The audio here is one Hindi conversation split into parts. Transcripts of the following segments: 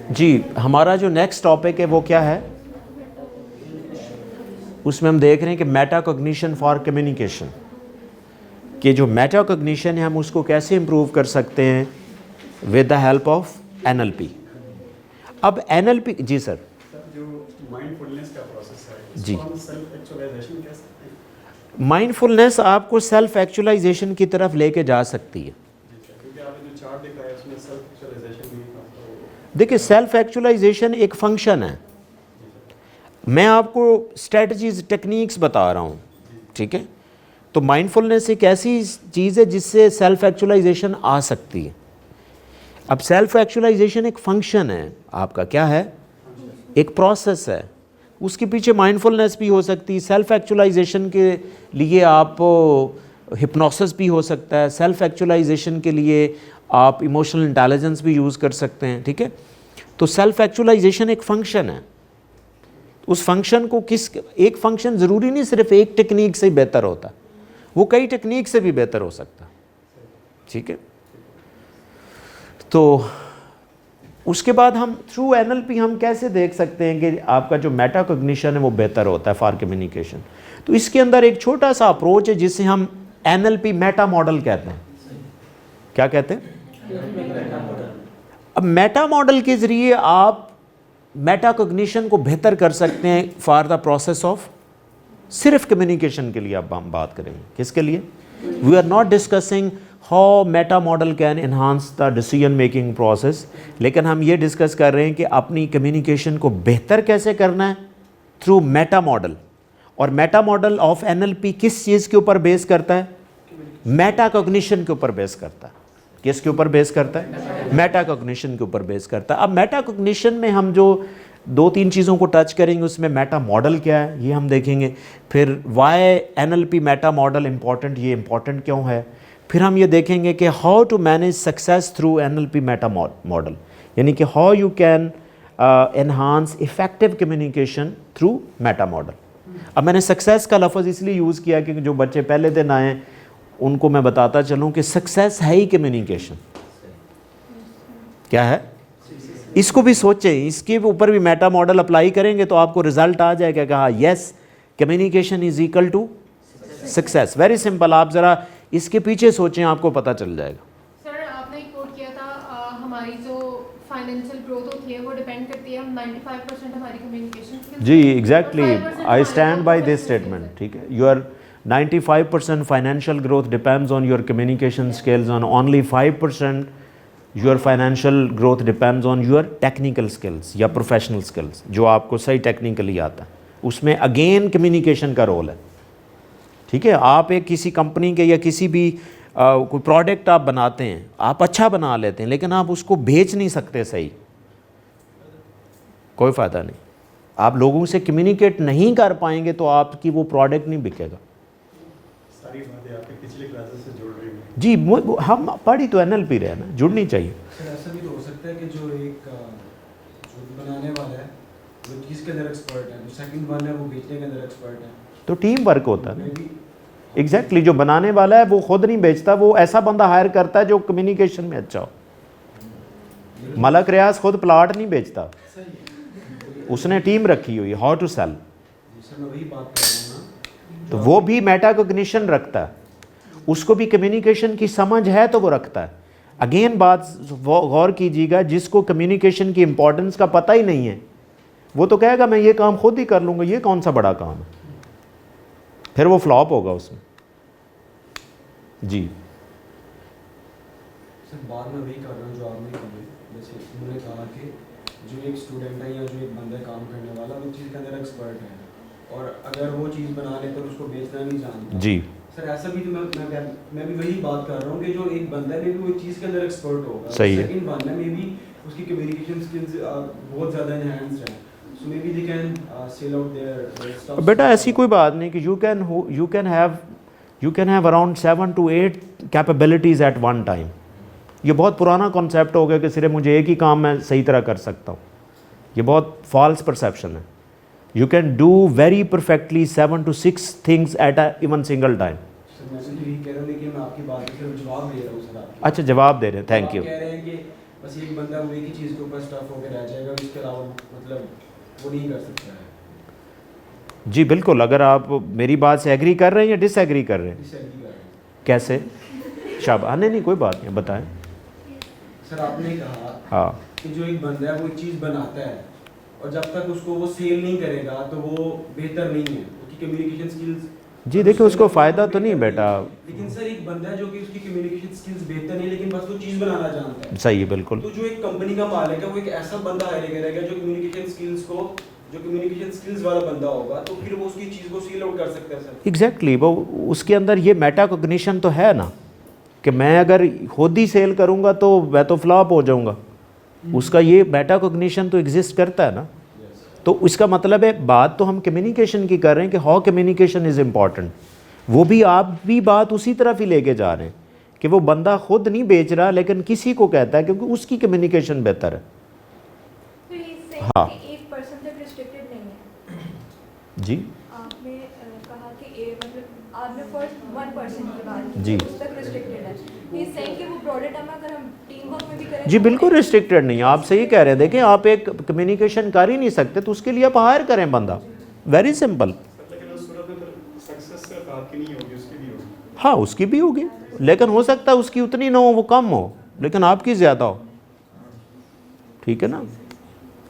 जी, हमारा जो नेक्स्ट टॉपिक है वो क्या है, उसमें हम देख रहे हैं कि मेटाकॉग्निशन फॉर कम्युनिकेशन, कि जो मेटाकॉग्निशन है हम उसको कैसे इम्प्रूव कर सकते हैं with the help of NLP. अब एनएलपी, जी सर। जो माइंडफुलनेस का प्रोसेस है जी, इसको हम सेल्फ एक्चुअलाइजेशन कह सकते हैं। माइंडफुलनेस आपको सेल्फ एक्चुअलाइजेशन की तरफ लेके जा सकती है। क्योंकि आपने जो चार्ट दिखाया है उसमें सेल्फ एक्चुअलाइजेशन भी था, तो देखिए, सेल्फ एक्चुअलाइजेशन एक फंक्शन है। मैं आपको स्ट्रेटजीज टेक्निक्स बता रहा हूँ, ठीक है। तो माइंडफुलनेस एक ऐसी चीज़ है जिससे सेल्फ एक्चुअलाइजेशन आ सकती है। अब सेल्फ एक्चुअलाइजेशन एक फंक्शन है आपका, क्या है, एक प्रोसेस है। उसके पीछे माइंडफुलनेस भी हो सकती है। सेल्फ एक्चुअलाइजेशन के लिए आप हिप्नोसिस भी हो सकता है। सेल्फ एक्चुअलाइजेशन के लिए आप इमोशनल इंटेलिजेंस भी यूज़ कर सकते हैं, ठीक है। तो सेल्फ एक्चुअलाइजेशन एक फंक्शन है। उस फंक्शन को एक फंक्शन ज़रूरी नहीं सिर्फ एक टेक्निक से बेहतर होता, वो कई टेक्निक से भी बेहतर हो सकता, ठीक है। तो उसके बाद हम थ्रू एनएलपी हम कैसे देख सकते हैं कि आपका जो मेटाकॉग्निशन है वो बेहतर होता है फॉर कम्युनिकेशन। तो इसके अंदर एक छोटा सा अप्रोच है जिसे हम एनएलपी मेटा मॉडल कहते हैं। क्या कहते हैं? अब मेटा मॉडल के ज़रिए आप मेटाकॉग्निशन को बेहतर कर सकते हैं फॉर द प्रोसेस ऑफ, सिर्फ कम्युनिकेशन के लिए अब हम बात करेंगे। किसके लिए? We are not discussing how meta model can enhance the decision making process, लेकिन हम ये डिस्कस कर रहे हैं कि अपनी कम्युनिकेशन को बेहतर कैसे करना है थ्रू मेटा मॉडल। और मेटा मॉडल ऑफ एनएलपी किस चीज़ के ऊपर बेस करता है? मेटाकॉग्निशन के ऊपर बेस करता है। किसके ऊपर बेस करता है? मेटाकॉग्निशन के ऊपर बेस करता है। अब मेटाकॉग्निशन में हम जो दो तीन चीज़ों को टच करेंगे, उसमें मेटा मॉडल क्या है ये हम देखेंगे, फिर why NLP meta model important, ये इम्पॉर्टेंट क्यों है, फिर हम ये देखेंगे कि how to manage success through NLP meta model, यानी कि how you can enhance effective communication through meta model. अब मैंने सक्सेस का लफ्ज़ इसलिए यूज़ किया क्योंकि जो बच्चे पहले दिन आए उनको मैं बताता चलूँ कि सक्सेस है ही कम्युनिकेशन। क्या है? इसको भी सोचें, इसके ऊपर भी मेटा मॉडल अप्लाई करेंगे तो आपको रिजल्ट आ जाएगा कि हाँ, yes, communication is equal to success. Very simple. आप ज़रा इसके पीछे सोचें, आपको पता चल जाएगा। सर, आपने एक कोट किया था, हमारी जो फाइनेंशियल ग्रोथ होती है वो डिपेंड करती है हम 95% हमारी कम्युनिकेशन स्किल्स। जी, exactly, I stand by this statement, ठीक है। Your 95% financial growth depends on your communication skills, and only 5% your financial growth depends on your technical skills या professional skills, जो आपको सही टेक्निकली आता है। उसमें अगेन कम्युनिकेशन का रोल है, ठीक है। आप एक किसी कंपनी के या किसी भी कोई प्रोडक्ट आप बनाते हैं, आप अच्छा बना लेते हैं, लेकिन आप उसको बेच नहीं सकते सही, कोई फ़ायदा नहीं। आप लोगों से कम्युनिकेट नहीं कर पाएंगे तो आपकी वो प्रोडक्ट नहीं बिकेगा। सारी बातें आपके पिछले क्लासेस से जुड़ रही हैं। जी, हम पढ़ी तो एनएलपी रहे ना, जुड़नी चाहिए। सर, ऐसा भी तो हो सकता है कि जो बनाने वाला है वो चीज़ के अंदर एक्सपर्ट है, जो सेकंड वन है वो बेचने के अंदर एक्सपर्ट है, तो टीम वर्क होता है ना। Maybe एग्जैक्टली, जो बनाने वाला है वो खुद नहीं बेचता, वो ऐसा बंदा हायर करता है जो कम्युनिकेशन में अच्छा हो। मलक रियाज खुद प्लाट नहीं बेचता, उसने टीम रखी हुई, हाउ टू सेल। सर मैं वही बात कर रहा हूँ ना, तो वो भी मेटाकॉग्निशन रखता है, उसको भी कम्युनिकेशन की समझ है तो वो रखता है। अगेन बात गौर कीजिएगा, जिसको कम्युनिकेशन की इंपॉर्टेंस का पता ही नहीं है वो तो कहेगा मैं ये काम खुद ही कर लूँगा, ये कौन सा बड़ा काम है, फिर वो फ्लॉप होगा उसमें। जी सर बात मैं वही कर रहा हूँ जो आपने कही। जैसे उन्होंने कहा कि जो एक स्टूडेंट है या जो एक बंदा काम करने वाला वो चीज़ के अंदर एक्सपर्ट है, और अगर वो चीज़ बना ले तो उसको बेचना नहीं जानता। जी सर ऐसा भी तो मैं भी वही बात कर रहा हूँ कि जो एक बंदा है मे भी वो चीज़ के अंदर एक्सपर्ट होगा, सही है। सेकंड वन है मे बी उसकी कम्युनिकेशन स्किल्स बहुत ज़्यादा इनहेंस्ड है, so may be they can sell out their stuff. बेटा ऐसी कोई बात नहीं कि you can have around 7 to 8 capabilities at one time. ये बहुत पुराना कॉन्सेप्ट हो गया कि सिर्फ मुझे एक ही काम मैं सही तरह कर सकता हूँ, ये बहुत फॉल्स परसेप्शन है। You can do very perfectly 7 to 6 things at a even single time. Sir मैं तो यही कह रहा हूँ, लेकिन मैं आपकी बात का सिर्फ जवाब दे रहा हूँ सर। आपकी अच्छा, जवाब दे रहे हैं, थैंक आप यू। कह रहे हैं कि बस एक बंदा वो एक ही चीज़ के ऊपर स्टफ होकर रह जाएगा, उसके अलावा मतलब वो नहीं कर सकता है। जी बिल्कुल, अगर आप मेरी बात से एग्री कर रहे हैं या डिसएग्री कर रहे हैं? डिसएग्री कर रहे हैं। कैसे? शाबाश, नहीं कोई बात नहीं, बताएं। सर आपने कहा हाँ कि जो एक बंदा है वो एक चीज़ बनाता है और जब तक उसको वो सेल नहीं करेगा तो वो बेहतर नहीं है, उसकी कम्युनिकेशन स्किल्स। जी देखिए, उसको फ़ायदा तो नहीं बेटा। लेकिन सर एक बंदा है जो कि उसकी कम्युनिकेशन स्किल्स बेहतर नहीं, लेकिन बस वो चीज़ बनाना जानता है। सही है, बिल्कुल। तो जो एक कंपनी का मालिक है वो एक ऐसा बंदा हायर करेगा जो कम्युनिकेशन स्किल्स वाला बंदा होगा, तो फिर वो उसकी चीज़ को सील आउट कर सकता है सर। एग्जैक्टली वो उसके अंदर ये मेटा कॉग्निशन तो है ना, कि मैं अगर खुद ही सेल करूँगा तो मैं तो फ्लॉप हो जाऊँगा। उसका ये मेटा कॉग्निशन तो एग्जिस्ट करता है ना। तो इसका मतलब है, बात तो हम कम्युनिकेशन की कर रहे हैं कि हाउ कम्युनिकेशन इज़ इम्पॉर्टेंट। वो भी आप भी बात उसी तरफ ही लेके जा रहे हैं कि वो बंदा खुद नहीं बेच रहा लेकिन किसी को कहता है क्योंकि उसकी कम्युनिकेशन बेहतर है। तो ये सही हाँ। कि एक पर्सन तक रिस्ट्रिक्टेड नहीं है। जी आपने कहा कि मतलब आपने फर्स्ट 1% की बात की, जी। उस तक रिस्ट्रिक्टेड है। ये सही कि वो ब्रॉडर टर्म में अगर हम टीम वर्क में भी करें जी तो बिल्कुल वो- रिस्ट्रिक्टेड नहीं है, आप सही कह रहे हैं। देखिए, आप एक कम्युनिकेशन कर ही नहीं सकते तो उसके लिए आप हायर करें बंदा, वेरी सिंपल। लेकिन उस सूरत में फिर सक्सेस सिर्फ आपकी नहीं होगी, उसकी भी होगी। हाँ उसकी भी होगी, लेकिन हो सकता है उसकी उतनी ना हो, वो कम हो, लेकिन आपकी ज़्यादा हो। ठीक है ना।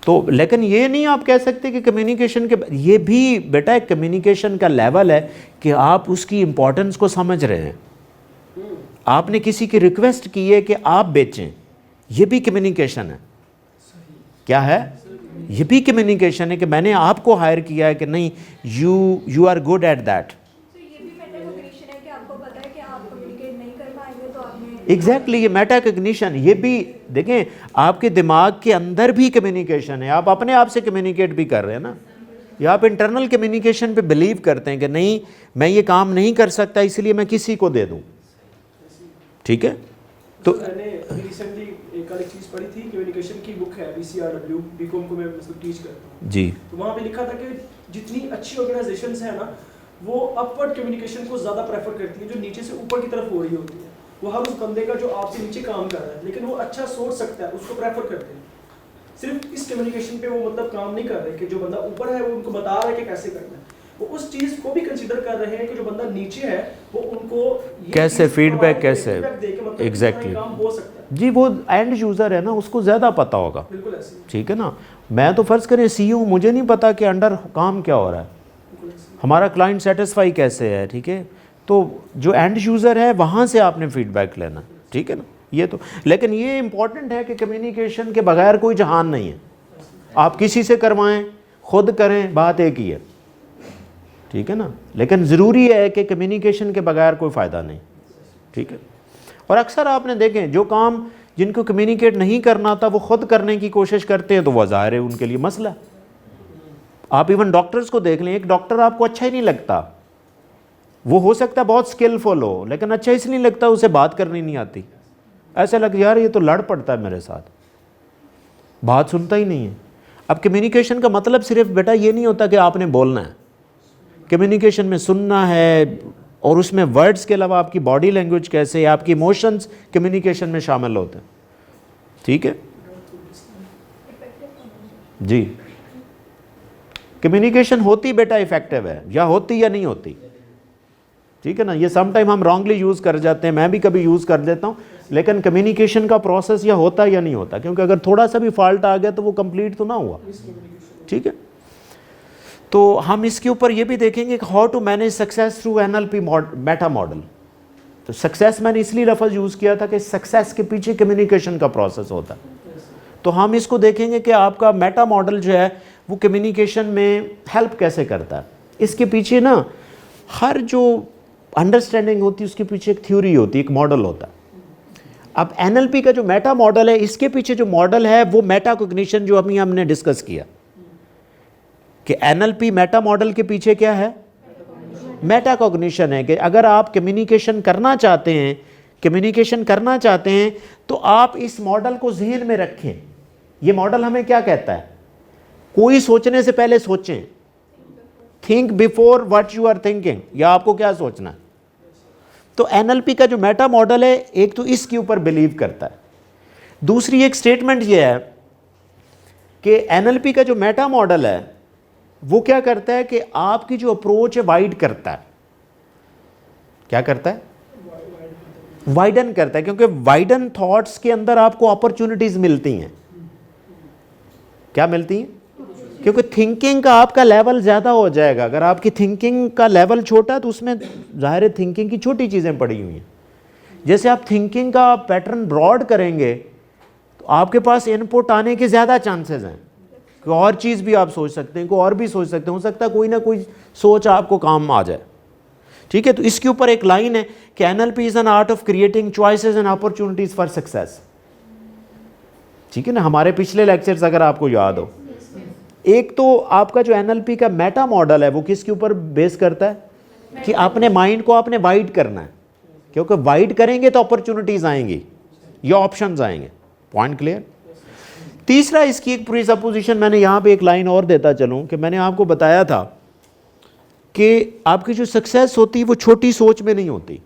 तो लेकिन ये नहीं आप कह सकते कि कम्युनिकेशन के, ये भी बेटा एक कम्युनिकेशन का लेवल है कि आप उसकी इम्पोर्टेंस को समझ रहे हैं। आपने किसी की रिक्वेस्ट की है कि आप बेचें, ये भी कम्युनिकेशन है। क्या है? ये भी कम्युनिकेशन है कि मैंने आपको हायर किया है कि नहीं, you are good at that. तो ये भी मेटाकॉग्निशन है कि आपको पता है कि आप कम्युनिकेट नहीं कर पाएंगे तो आपने एग्जैक्टली ये मेटाकॉग्निशन, ये भी देखें आपके दिमाग के अंदर भी कम्युनिकेशन है। आप अपने आप से कम्युनिकेट भी कर रहे हैं ना, या आप इंटरनल कम्युनिकेशन पे बिलीव करते हैं कि नहीं मैं ये काम नहीं कर सकता इसलिए मैं किसी को दे दूं। ठीक है। तो मैंने अभी रिसेंटली एक अलग चीज़ पढ़ी थी, कम्युनिकेशन की बुक है BCRW, बीकॉम को मैं मतलब टीच करता हूँ। जी तो वहाँ पे लिखा था कि जितनी अच्छी ऑर्गेनाइजेशंस है ना, वो अपवर्ड कम्युनिकेशन को ज़्यादा प्रेफर करती है, जो नीचे से ऊपर की तरफ हो रही होती है। वो हर उस बंदे का जो आपसे नीचे काम कर रहा है लेकिन वो अच्छा सोच सकता है, उसको प्रेफर करते हैं। सिर्फ इस कम्युनिकेशन पे वो मतलब काम नहीं कर रहे कि जो बंदा ऊपर है वो उनको बता रहा है कि कैसे करना है, वो उस चीज़ को भी कंसीडर कर रहे हैं कि जो बंदा नीचे है वो उनको ये कैसे चीज़ feedback provide कैसे? feedback दे के मतलब Exactly. काम हो सकता है। जी वो एंड यूज़र है ना, उसको ज़्यादा पता होगा। बिल्कुल ऐसे ही, ठीक है ना। मैं तो फ़र्ज़ करें CEO, मुझे नहीं पता कि अंडर काम क्या हो रहा है, बिल्कुल ऐसे ही। हमारा क्लाइंट सेटिस्फाई कैसे है। ठीक है। तो जो एंड यूज़र है वहाँ से आपने फीडबैक लेना। ठीक है ना। ये तो, लेकिन ये इंपॉर्टेंट है कि कम्युनिकेशन के बगैर कोई जहान नहीं है। आप किसी से करवाएं, खुद करें, बात एक ही है। ठीक है ना। लेकिन ज़रूरी है कि कम्युनिकेशन के बगैर कोई फ़ायदा नहीं। ठीक है। और अक्सर आपने देखें जो काम जिनको कम्युनिकेट नहीं करना था वो खुद करने की कोशिश करते हैं तो वह ज़ाहिर है उनके लिए मसला। आप इवन डॉक्टर्स को देख लें, एक डॉक्टर आपको अच्छा ही नहीं लगता, वो हो सकता है बहुत स्किलफुल हो लेकिन अच्छा इसलिए नहीं लगता, उसे बात करनी नहीं आती। ऐसा लग यार ये तो लड़ पड़ता है मेरे साथ, बात सुनता ही नहीं है। अब कम्युनिकेशन का मतलब सिर्फ बेटा ये नहीं होता कि आपने बोलना है, कम्युनिकेशन में सुनना है और उसमें वर्ड्स के अलावा आपकी बॉडी लैंग्वेज कैसे है, आपकी इमोशंस कम्युनिकेशन में शामिल होते हैं। ठीक है जी। कम्युनिकेशन होती बेटा इफेक्टिव है या होती या नहीं होती। ठीक है ना। ये सम टाइम हम रॉन्गली यूज़ कर जाते हैं, मैं भी कभी यूज़ कर देता हूँ, लेकिन कम्युनिकेशन का प्रोसेस या होता या नहीं होता, क्योंकि अगर थोड़ा सा भी फॉल्ट आ गया तो वो कंप्लीट तो ना हुआ। ठीक है। तो हम इसके ऊपर ये भी देखेंगे कि how to manage success through NLP meta model. तो सक्सेस मैंने इसलिए लफ्ज़ यूज़ किया था कि सक्सेस के पीछे कम्युनिकेशन का प्रोसेस होता है। तो हम इसको देखेंगे कि आपका मेटा मॉडल जो है वो कम्युनिकेशन में हेल्प कैसे करता है। इसके पीछे ना हर जो अंडरस्टैंडिंग होती है उसके पीछे एक थ्योरी होती है, एक मॉडल होता है। अब NLP का जो मेटा मॉडल है, इसके पीछे जो मॉडल है वो मेटा कॉग्निशन जो अभी हमने डिस्कस किया कि NLP मेटा मॉडल के पीछे क्या है, मेटा कॉग्निशन है। कि अगर आप कम्युनिकेशन करना चाहते हैं तो आप इस मॉडल को जहन में रखें। ये मॉडल हमें क्या कहता है, कोई सोचने से पहले सोचें, think before what you are thinking, या आपको क्या सोचना है। तो NLP का जो मेटा मॉडल है एक तो इसके ऊपर बिलीव करता है, दूसरी एक स्टेटमेंट ये है कि एनएलपी का जो मेटा मॉडल है वो क्या करता है कि आपकी जो अप्रोच है वाइड करता है। क्या करता है? वाइडन करता है, क्योंकि वाइडन थॉट्स के अंदर आपको अपॉर्चुनिटीज मिलती हैं। क्या मिलती हैं? क्योंकि थिंकिंग का आपका लेवल ज़्यादा हो जाएगा। अगर आपकी थिंकिंग का लेवल छोटा तो उसमें ज़ाहिर है थिंकिंग की छोटी चीज़ें पड़ी हुई हैं। जैसे आप थिंकिंग का पैटर्न ब्रॉड करेंगे तो आपके पास इनपुट आने के ज़्यादा चांसेस हैं। कोई और चीज़ भी आप सोच सकते हैं, कोई और भी सोच सकते हैं, हो सकता है कोई ना कोई सोच आपको काम आ जाए। ठीक है, तो इसके ऊपर एक लाइन है कि NLP is an art of creating choices and opportunities for success. ठीक है ना, हमारे पिछले लेक्चर्स अगर आपको याद हो, एक तो आपका जो एनएलपी का मेटा मॉडल है वो किसके ऊपर बेस करता है कि अपने माइंड को आपने वाइड करना है, क्योंकि वाइड करेंगे तो अपॉर्चुनिटीज आएंगी या ऑप्शंस आएंगे। Point clear? तीसरा, इसकी एक प्रीसपोजिशन, मैंने यहाँ पे एक लाइन और देता चलूँ कि मैंने आपको बताया था कि आपकी जो सक्सेस होती है वो छोटी सोच में नहीं होती,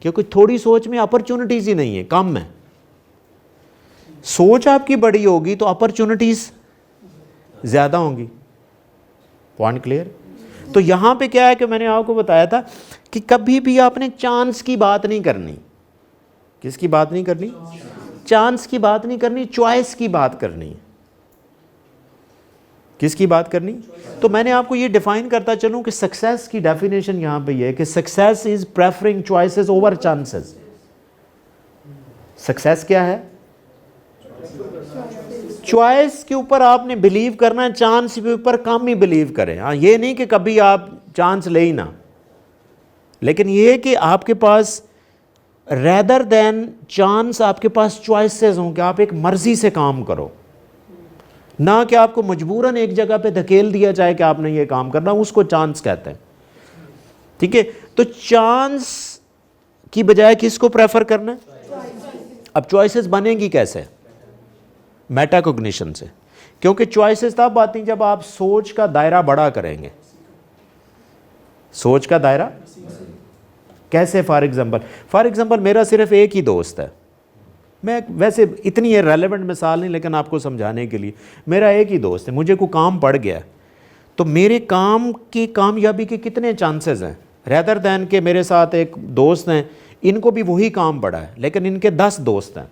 क्योंकि थोड़ी सोच में अपॉर्चुनिटीज ही नहीं है, कम है। सोच आपकी बड़ी होगी तो अपॉर्चुनिटीज ज़्यादा होंगी। Point clear? तो यहाँ पे क्या है कि मैंने आपको बताया था कि कभी भी आपने चांस की बात नहीं करनी। किसकी बात नहीं करनी? चांस की बात नहीं करनी, चॉइस की बात करनी है। किसकी बात करनी? तो मैंने आपको ये डिफाइन करता चलूँ कि सक्सेस की डेफिनेशन यहाँ पे ये है कि success is preferring choices over chances. Success क्या है? चॉइस के ऊपर आपने बिलीव करना है, चांस के ऊपर कम ही बिलीव करें। हाँ, ये नहीं कि कभी आप चांस ले ही ना, लेकिन ये कि आपके पास रेदर देन चांस आपके पास चॉइसेस हों कि आप एक मर्जी से काम करो, ना कि आपको मजबूरन एक जगह पे धकेल दिया जाए कि आपने ये काम करना, उसको चांस कहते हैं। ठीक है, तो चांस की बजाय किसको प्रेफर करना है? अब चॉइसेस बनेंगी कैसे? मेटाकॉग्निशन से, क्योंकि चॉइसेस तब आती हैं जब आप सोच का दायरा बड़ा करेंगे। सोच का दायरा कैसे? फॉर एग्जांपल मेरा सिर्फ एक ही दोस्त है। मैं वैसे इतनी रेलेवेंट मिसाल नहीं, लेकिन आपको समझाने के लिए, मेरा एक ही दोस्त है, मुझे कोई काम पड़ गया तो मेरे काम की कामयाबी के कितने चांसेस हैं रेदर दैन के मेरे साथ एक दोस्त हैं, इनको भी वही काम पड़ा है लेकिन इनके 10 दोस्त हैं।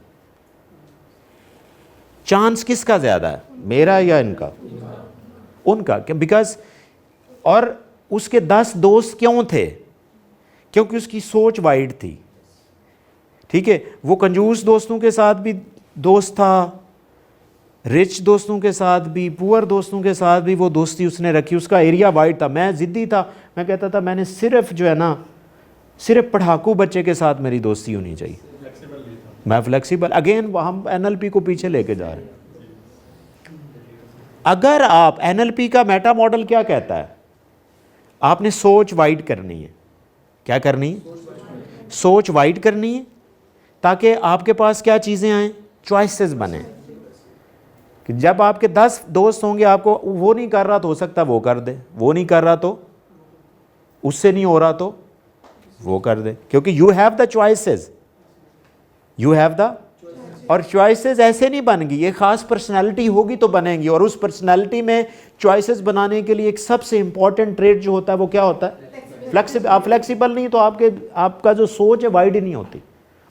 चांस किसका ज़्यादा है, मेरा या इनका? उनका। बिकॉज और उसके 10 दोस्त क्यों थे? क्योंकि उसकी सोच वाइड थी। ठीक है, वो कंजूस दोस्तों के साथ भी दोस्त था, रिच दोस्तों के साथ भी, पुअर दोस्तों के साथ भी वो दोस्ती उसने रखी। उसका एरिया वाइड था। मैं ज़िद्दी था, मैं कहता था मैंने सिर्फ जो है ना, सिर्फ पढ़ाकू बच्चे के साथ मेरी दोस्ती होनी चाहिए। मैं फ्लेक्सिबल, अगेन हम एनएलपी को पीछे लेके जा रहे हैं। अगर आप एनएलपी का मेटा मॉडल क्या कहता है, आपने सोच वाइड करनी है। क्या करनी है? सोच वाइड करनी है ताकि आपके पास क्या चीज़ें आएँ? चॉइसेस बने। कि जब आपके 10 दोस्त होंगे, आपको वो नहीं कर रहा तो हो सकता वो कर दे, वो नहीं कर रहा तो, उससे नहीं हो रहा तो वो कर दे, क्योंकि you have the choices, you have the. और चॉइसेस ऐसे नहीं बनेंगी, ये खास पर्सनैलिटी होगी तो बनेंगी। और उस पर्सनैलिटी में चॉइसेस बनाने के लिए एक सबसे इंपॉर्टेंट ट्रेट जो होता है वो क्या होता है? फ्लेक्सिबल। आप फ्लेक्सिबल नहीं तो आपका जो सोच है वाइड ही नहीं होती,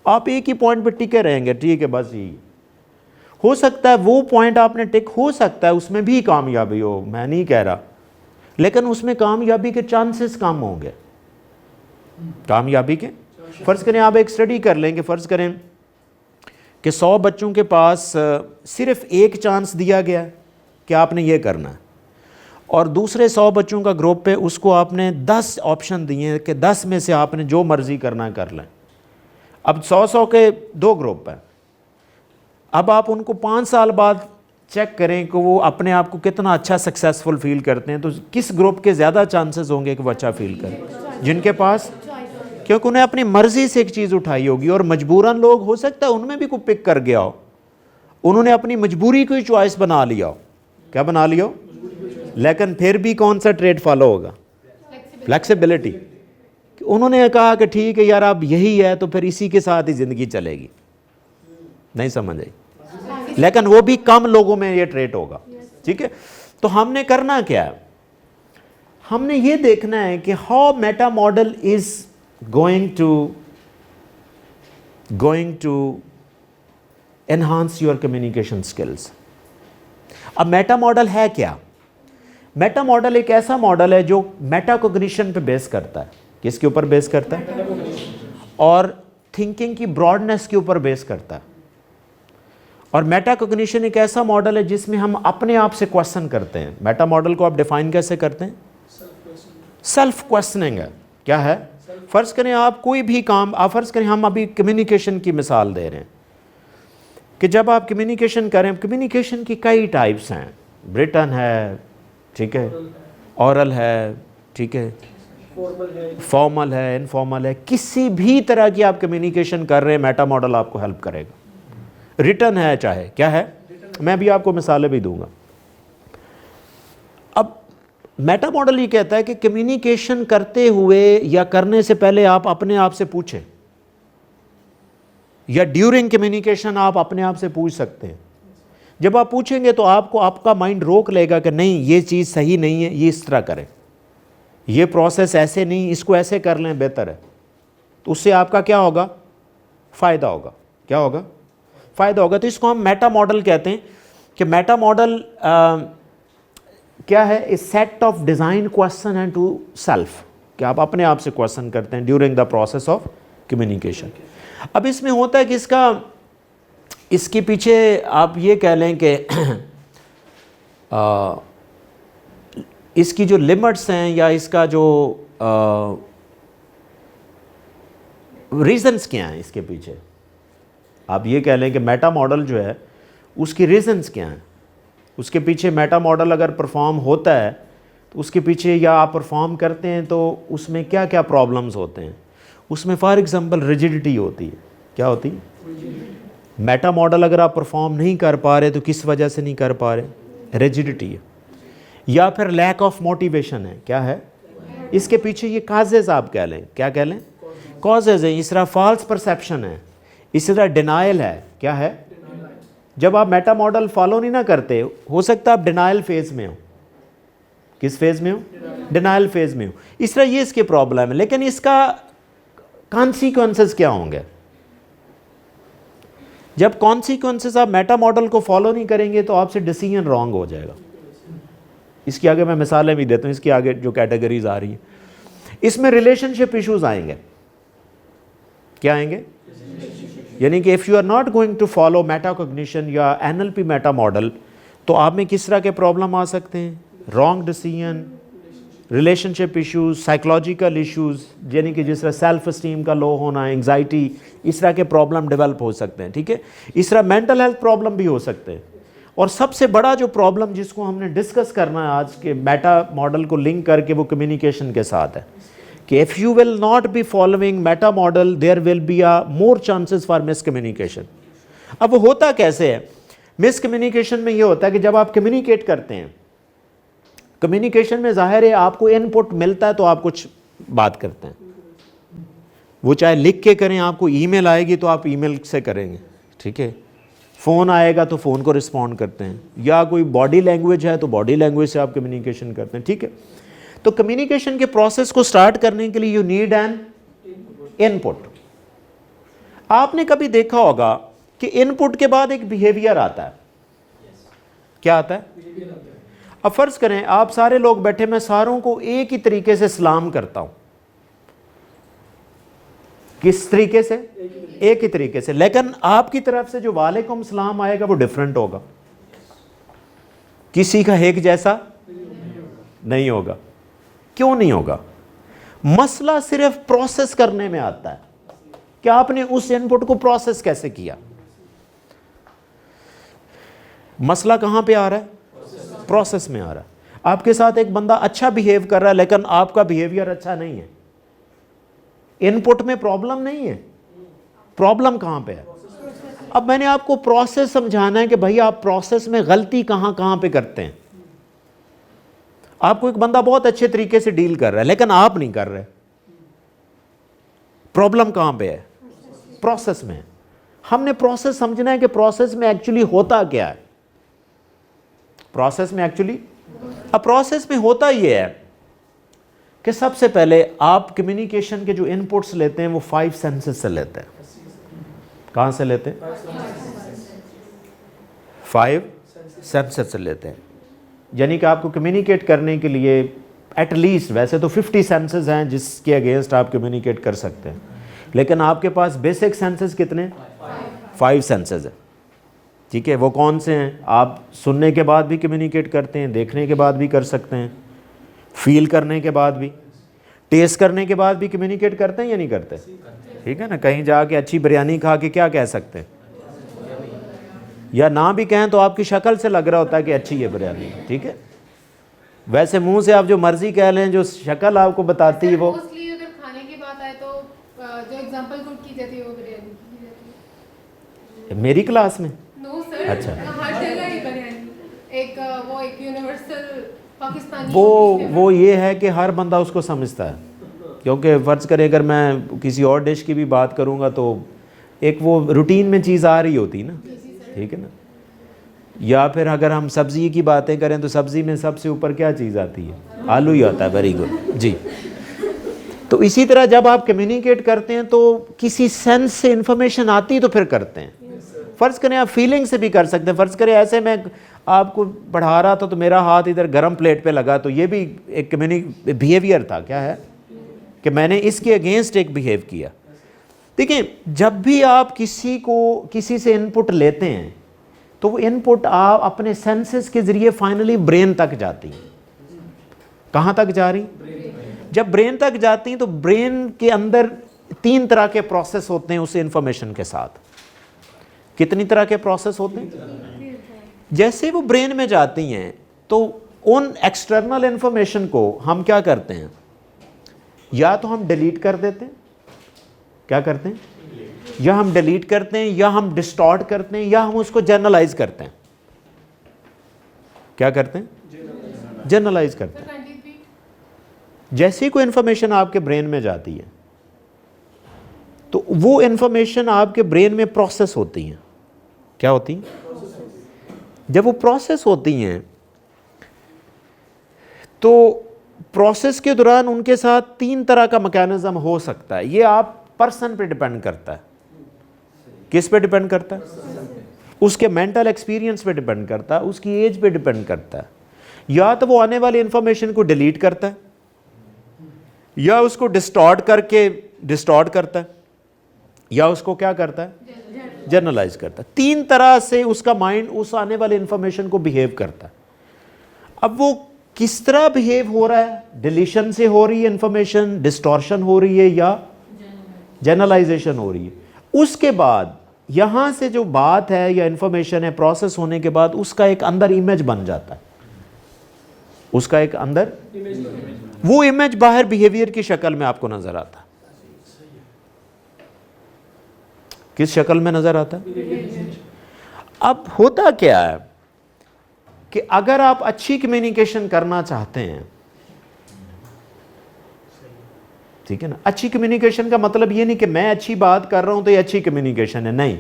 आप एक ही पॉइंट पे टिके रहेंगे। ठीक है, बस यही हो सकता है। वो पॉइंट आपने टिक, हो सकता है उसमें भी कामयाबी हो, मैं नहीं कह रहा, लेकिन उसमें कामयाबी के चांसेस कम होंगे। कामयाबी के, फ़र्ज़ करें आप एक स्टडी कर लेंगे, फ़र्ज़ करें कि 100 बच्चों के पास सिर्फ एक चांस दिया गया कि आपने ये करना है, और दूसरे 100 बच्चों का ग्रुप है, उसको आपने 10 ऑप्शन दिए हैं कि 10 में से आपने जो मर्ज़ी करना है कर लें। अब 100 के 2 ग्रुप हैं। अब आप उनको 5 साल बाद चेक करें कि वो अपने आप को कितना अच्छा सक्सेसफुल फील करते हैं, तो किस ग्रुप के ज़्यादा चांसेस होंगे कि वो अच्छा फील करें? जिनके पास, क्योंकि उन्हें अपनी मर्ज़ी से एक चीज़ उठाई होगी। और मजबूरन लोग, हो सकता है उनमें भी कोई पिक कर गया हो, उन्होंने अपनी मजबूरी को ही चॉइस बना लिया हो। क्या बना लिया हो? लेकिन फिर भी कौन सा ट्रेड फॉलो होगा? फ्लेक्सिबिलिटी। उन्होंने कहा कि ठीक है यार अब यही है तो फिर इसी के साथ ही ज़िंदगी चलेगी। नहीं समझ आई? लेकिन वो भी कम लोगों में ये ट्रेट होगा, ठीक है। तो हमने करना क्या है, हमने ये देखना है कि how meta model is going to enhance your communication skills. अब मेटा मॉडल है क्या? मेटा मॉडल एक ऐसा मॉडल है जो मेटाकोग्निशन पे बेस करता है। किसके ऊपर बेस करता है? और थिंकिंग की ब्रॉडनेस के ऊपर बेस करता है। और मेटाकोग्निशन एक ऐसा मॉडल है जिसमें हम अपने आप से क्वेश्चन करते हैं। मेटा मॉडल को आप डिफाइन कैसे करते हैं? सेल्फ क्वेश्चनिंग है। क्या है? फर्ज करें आप कोई भी काम, आप फर्ज करें हम अभी कम्युनिकेशन की मिसाल दे रहे हैं कि जब आप कम्युनिकेशन करें, कम्युनिकेशन की कई टाइप्स हैं, रिटन है, ठीक है, ऑरल है, ठीक है, फॉर्मल है, इनफॉर्मल है, किसी भी तरह की आप कम्युनिकेशन कर रहे हैं मेटा मॉडल आपको हेल्प करेगा। रिटन है चाहे, क्या है, मैं भी आपको मिसालें भी दूंगा। अब मेटा मॉडल ये कहता है कि कम्युनिकेशन करते हुए या करने से पहले आप अपने आप से पूछें, या ड्यूरिंग कम्युनिकेशन आप अपने आप से पूछ सकते हैं। जब आप पूछेंगे तो आपको आपका माइंड रोक लेगा कि नहीं ये चीज़ सही नहीं है, ये इस तरह करें, ये प्रोसेस ऐसे नहीं, इसको ऐसे कर लें बेहतर है। तो उससे आपका क्या होगा? फ़ायदा होगा। क्या होगा? फ़ायदा होगा। तो इसको हम मेटा मॉडल कहते हैं कि मेटा मॉडल क्या है? A set of design question and to self, कि आप अपने आप से क्वेश्चन करते हैं during the process of communication. अब इसमें होता है कि इसके पीछे आप ये कह लें कि इसकी जो लिमिट्स हैं या इसका जो रीज़न्स क्या हैं इसके पीछे, आप ये कह लें कि मेटा मॉडल जो है उसकी रीज़न्स क्या हैं, उसके पीछे मेटा मॉडल अगर परफॉर्म होता है तो उसके पीछे, या आप परफॉर्म करते हैं तो उसमें क्या क्या प्रॉब्लम्स होते हैं। उसमें फॉर एग्जांपल रिजिडिटी होती है। क्या होती है? मेटा मॉडल अगर आप परफॉर्म नहीं कर पा रहे तो किस वजह से नहीं कर पा रहे? रिजिडिटी है। या फिर लैक ऑफ मोटिवेशन है। क्या है? इसके पीछे ये काजेज आप कह लें, क्या कह लें? कॉजेज है। इस तरह फॉल्स परसेप्शन है, इस तरह डिनाइल है। क्या है? जब आप मेटा मॉडल फॉलो नहीं ना करते, हो सकता है आप डिनाइल फेज में हो। किस फेज में हो? डिनाइल फेज में हो। इस तरह ये इसके प्रॉब्लम है। लेकिन इसका कॉन्सिक्वेंसेस क्या होंगे? जब कॉन्सिक्वेंसेस आप मेटा मॉडल को फॉलो नहीं करेंगे तो आपसे डिसीजन रॉन्ग हो जाएगा। इसके आगे मैं मिसालें भी देता हूँ, इसके आगे जो कैटेगरीज आ रही हैं। इसमें रिलेशनशिप इश्यूज आएंगे। क्या आएंगे? यानी कि if you are not going to follow metacognition या एनएलपी मेटा मॉडल, तो आप में किस तरह के प्रॉब्लम आ सकते हैं? Wrong decision, relationship issues, psychological issues, यानी कि जिस तरह सेल्फ स्टीम का लो होना, एंग्जाइटी, इस तरह के प्रॉब्लम डेवलप हो सकते हैं। ठीक है, इस तरह मेंटल हेल्थ प्रॉब्लम भी हो सकते हैं। और सबसे बड़ा जो प्रॉब्लम जिसको हमने डिस्कस करना है आज के मेटा मॉडल को लिंक करके, वो कम्युनिकेशन के साथ है कि if you will not be following meta model there will be a more chances for miscommunication. अब वो होता कैसे है? मिसकम्युनिकेशन में ये होता है कि जब आप कम्युनिकेट करते हैं, कम्युनिकेशन में जाहिर है आपको इनपुट मिलता है तो आप कुछ बात करते हैं, वो चाहे लिख के करें, आपको ईमेल आएगी तो आप ईमेल से करेंगे, ठीक है, फ़ोन आएगा तो फ़ोन को रिस्पॉन्ड करते हैं, या कोई बॉडी लैंग्वेज है तो बॉडी लैंग्वेज से आप कम्युनिकेशन करते हैं। ठीक है, तो कम्युनिकेशन के प्रोसेस को स्टार्ट करने के लिए यू नीड एन इनपुट। आपने कभी देखा होगा कि इनपुट के बाद एक बिहेवियर आता है। क्या आता है? अब फर्ज करें आप सारे लोग बैठे, मैं सारों को एक ही तरीके से सलाम करता हूं। किस तरीके से? एक ही तरीके से। लेकिन आपकी तरफ से जो वालेकुम सलाम आएगा वो डिफरेंट होगा, किसी का एक जैसा नहीं होगा। क्यों नहीं होगा? मसला सिर्फ प्रोसेस करने में आता है कि आपने उस इनपुट को प्रोसेस कैसे किया। मसला कहां पे आ रहा है? प्रोसेस में आ रहा है। आपके साथ एक बंदा अच्छा बिहेव कर रहा है लेकिन आपका बिहेवियर अच्छा नहीं है, इनपुट में प्रॉब्लम नहीं है, प्रॉब्लम कहां पे है? अब मैंने आपको प्रोसेस समझाना है कि भाई आप प्रोसेस में गलती कहां कहां पे करते हैं। आपको एक बंदा बहुत अच्छे तरीके से डील कर रहा है लेकिन आप नहीं कर रहे, प्रॉब्लम कहां पे है? प्रोसेस में। हमने प्रोसेस समझना है कि प्रोसेस में एक्चुअली होता क्या है। प्रोसेस में एक्चुअली, अब प्रोसेस में होता ये है कि सबसे पहले आप कम्युनिकेशन के जो इनपुट्स लेते हैं वो 5 सेंसेस से लेते हैं। कहाँ से लेते हैं? 5 सेंसेस से लेते हैं। यानी कि आपको कम्युनिकेट करने के लिए एटलीस्ट, वैसे तो 50 सेंसेस हैं जिसके अगेंस्ट आप कम्युनिकेट कर सकते हैं, लेकिन आपके पास बेसिक सेंसेस कितने? 5 सेंसेस हैं। ठीक है, वो कौन से हैं? आप सुनने के बाद भी कम्युनिकेट करते हैं, देखने के बाद भी कर सकते हैं, फील करने के बाद भी, टेस्ट करने के बाद भी कम्युनिकेट करते हैं या नहीं करते? ठीक है ना, कहीं जाके अच्छी बिरयानी खा के क्या कह सकते हैं, या ना भी कहें तो आपकी शक्ल से लग रहा होता है कि अच्छी है बिरयानी। ठीक है, वैसे मुंह से आप जो मर्जी कह लें, जो शक्ल आपको बताती है वो। मोस्टली अगर खाने की बात आए तो जो एग्जांपल कोट की जाती है वो बिरयानी की जाती है। मेरी क्लास में? नो सर, अच्छा। हर जगह ही बिरयानी एक वो एक यूनिवर्सल पाकिस्तानी वो ये है कि हर बंदा उसको समझता है, क्योंकि फ़र्ज़ करें अगर मैं किसी और डिश की भी बात करूँगा तो एक वो रूटीन में चीज़ आ रही होती ना। ठीक है ना, या फिर अगर हम सब्ज़ी की बातें करें तो सब्ज़ी में सबसे ऊपर क्या चीज़ आती है? आलू ही आता है। वेरी गुड जी। तो इसी तरह जब आप कम्युनिकेट करते हैं तो किसी सेंस से इंफॉर्मेशन आती तो फिर करते हैं। फ़र्ज़ करें आप फीलिंग से भी कर सकते हैं। फ़र्ज़ करें ऐसे मैं आपको पढ़ा रहा था तो मेरा हाथ इधर गर्म प्लेट पे लगा, तो ये भी एक बिहेवियर था। क्या है कि मैंने इसके अगेंस्ट एक बिहेव किया। देखिए, जब भी आप किसी से इनपुट लेते हैं तो वो इनपुट आप अपने सेंसेस के ज़रिए फाइनली ब्रेन तक जाती हैं। कहाँ तक जा रही? जब ब्रेन तक जाती हैं तो ब्रेन के अंदर 3 तरह के प्रोसेस होते हैं उस इंफॉर्मेशन के साथ। कितनी तरह के प्रोसेस होते हैं? जैसे वो ब्रेन में जाती हैं तो उन एक्सटर्नल इंफॉर्मेशन को हम क्या करते हैं, या तो हम डिलीट कर देते हैं, क्या करते हैं, या हम डिलीट करते हैं, या हम डिस्टॉर्ट करते हैं, या हम उसको जर्नलाइज करते हैं। क्या करते हैं? जर्नलाइज करते हैं। जैसे ही कोई इंफॉर्मेशन आपके ब्रेन में जाती है तो वो इंफॉर्मेशन आपके ब्रेन में प्रोसेस होती हैं। क्या होती हैं? जब वो प्रोसेस होती हैं तो प्रोसेस के दौरान उनके साथ 3 तरह का मैकेनिज्म हो सकता है। ये आप पर्सन पे डिपेंड करता है। किस पे डिपेंड करता है? उसके मेंटल एक्सपीरियंस पे डिपेंड करता है, उसकी एज पे डिपेंड करता है। या तो वो आने वाली इंफॉर्मेशन को डिलीट करता है, या उसको डिस्टॉर्ट करता है, या उसको क्या करता है, जर्नलाइज करता है। 3 तरह से उसका माइंड उस आने वाले इंफॉर्मेशन को बिहेव करता है। अब वो किस तरह बिहेव हो रहा है, डिलीशन से हो रही है इंफॉर्मेशन, डिस्टॉर्शन हो रही है, या जनरलाइजेशन हो रही है, उसके बाद यहां से जो बात है या इंफॉर्मेशन है प्रोसेस होने के बाद उसका एक अंदर इमेज बन जाता है। उसका एक अंदर वो इमेज बाहर बिहेवियर की शक्ल में आपको नजर आता है। किस शक्ल में नजर आता है? अब होता क्या है कि अगर आप अच्छी कम्युनिकेशन करना चाहते हैं, ठीक है ना, अच्छी कम्युनिकेशन का मतलब ये नहीं कि मैं अच्छी बात कर रहा हूं तो ये अच्छी कम्युनिकेशन है, नहीं।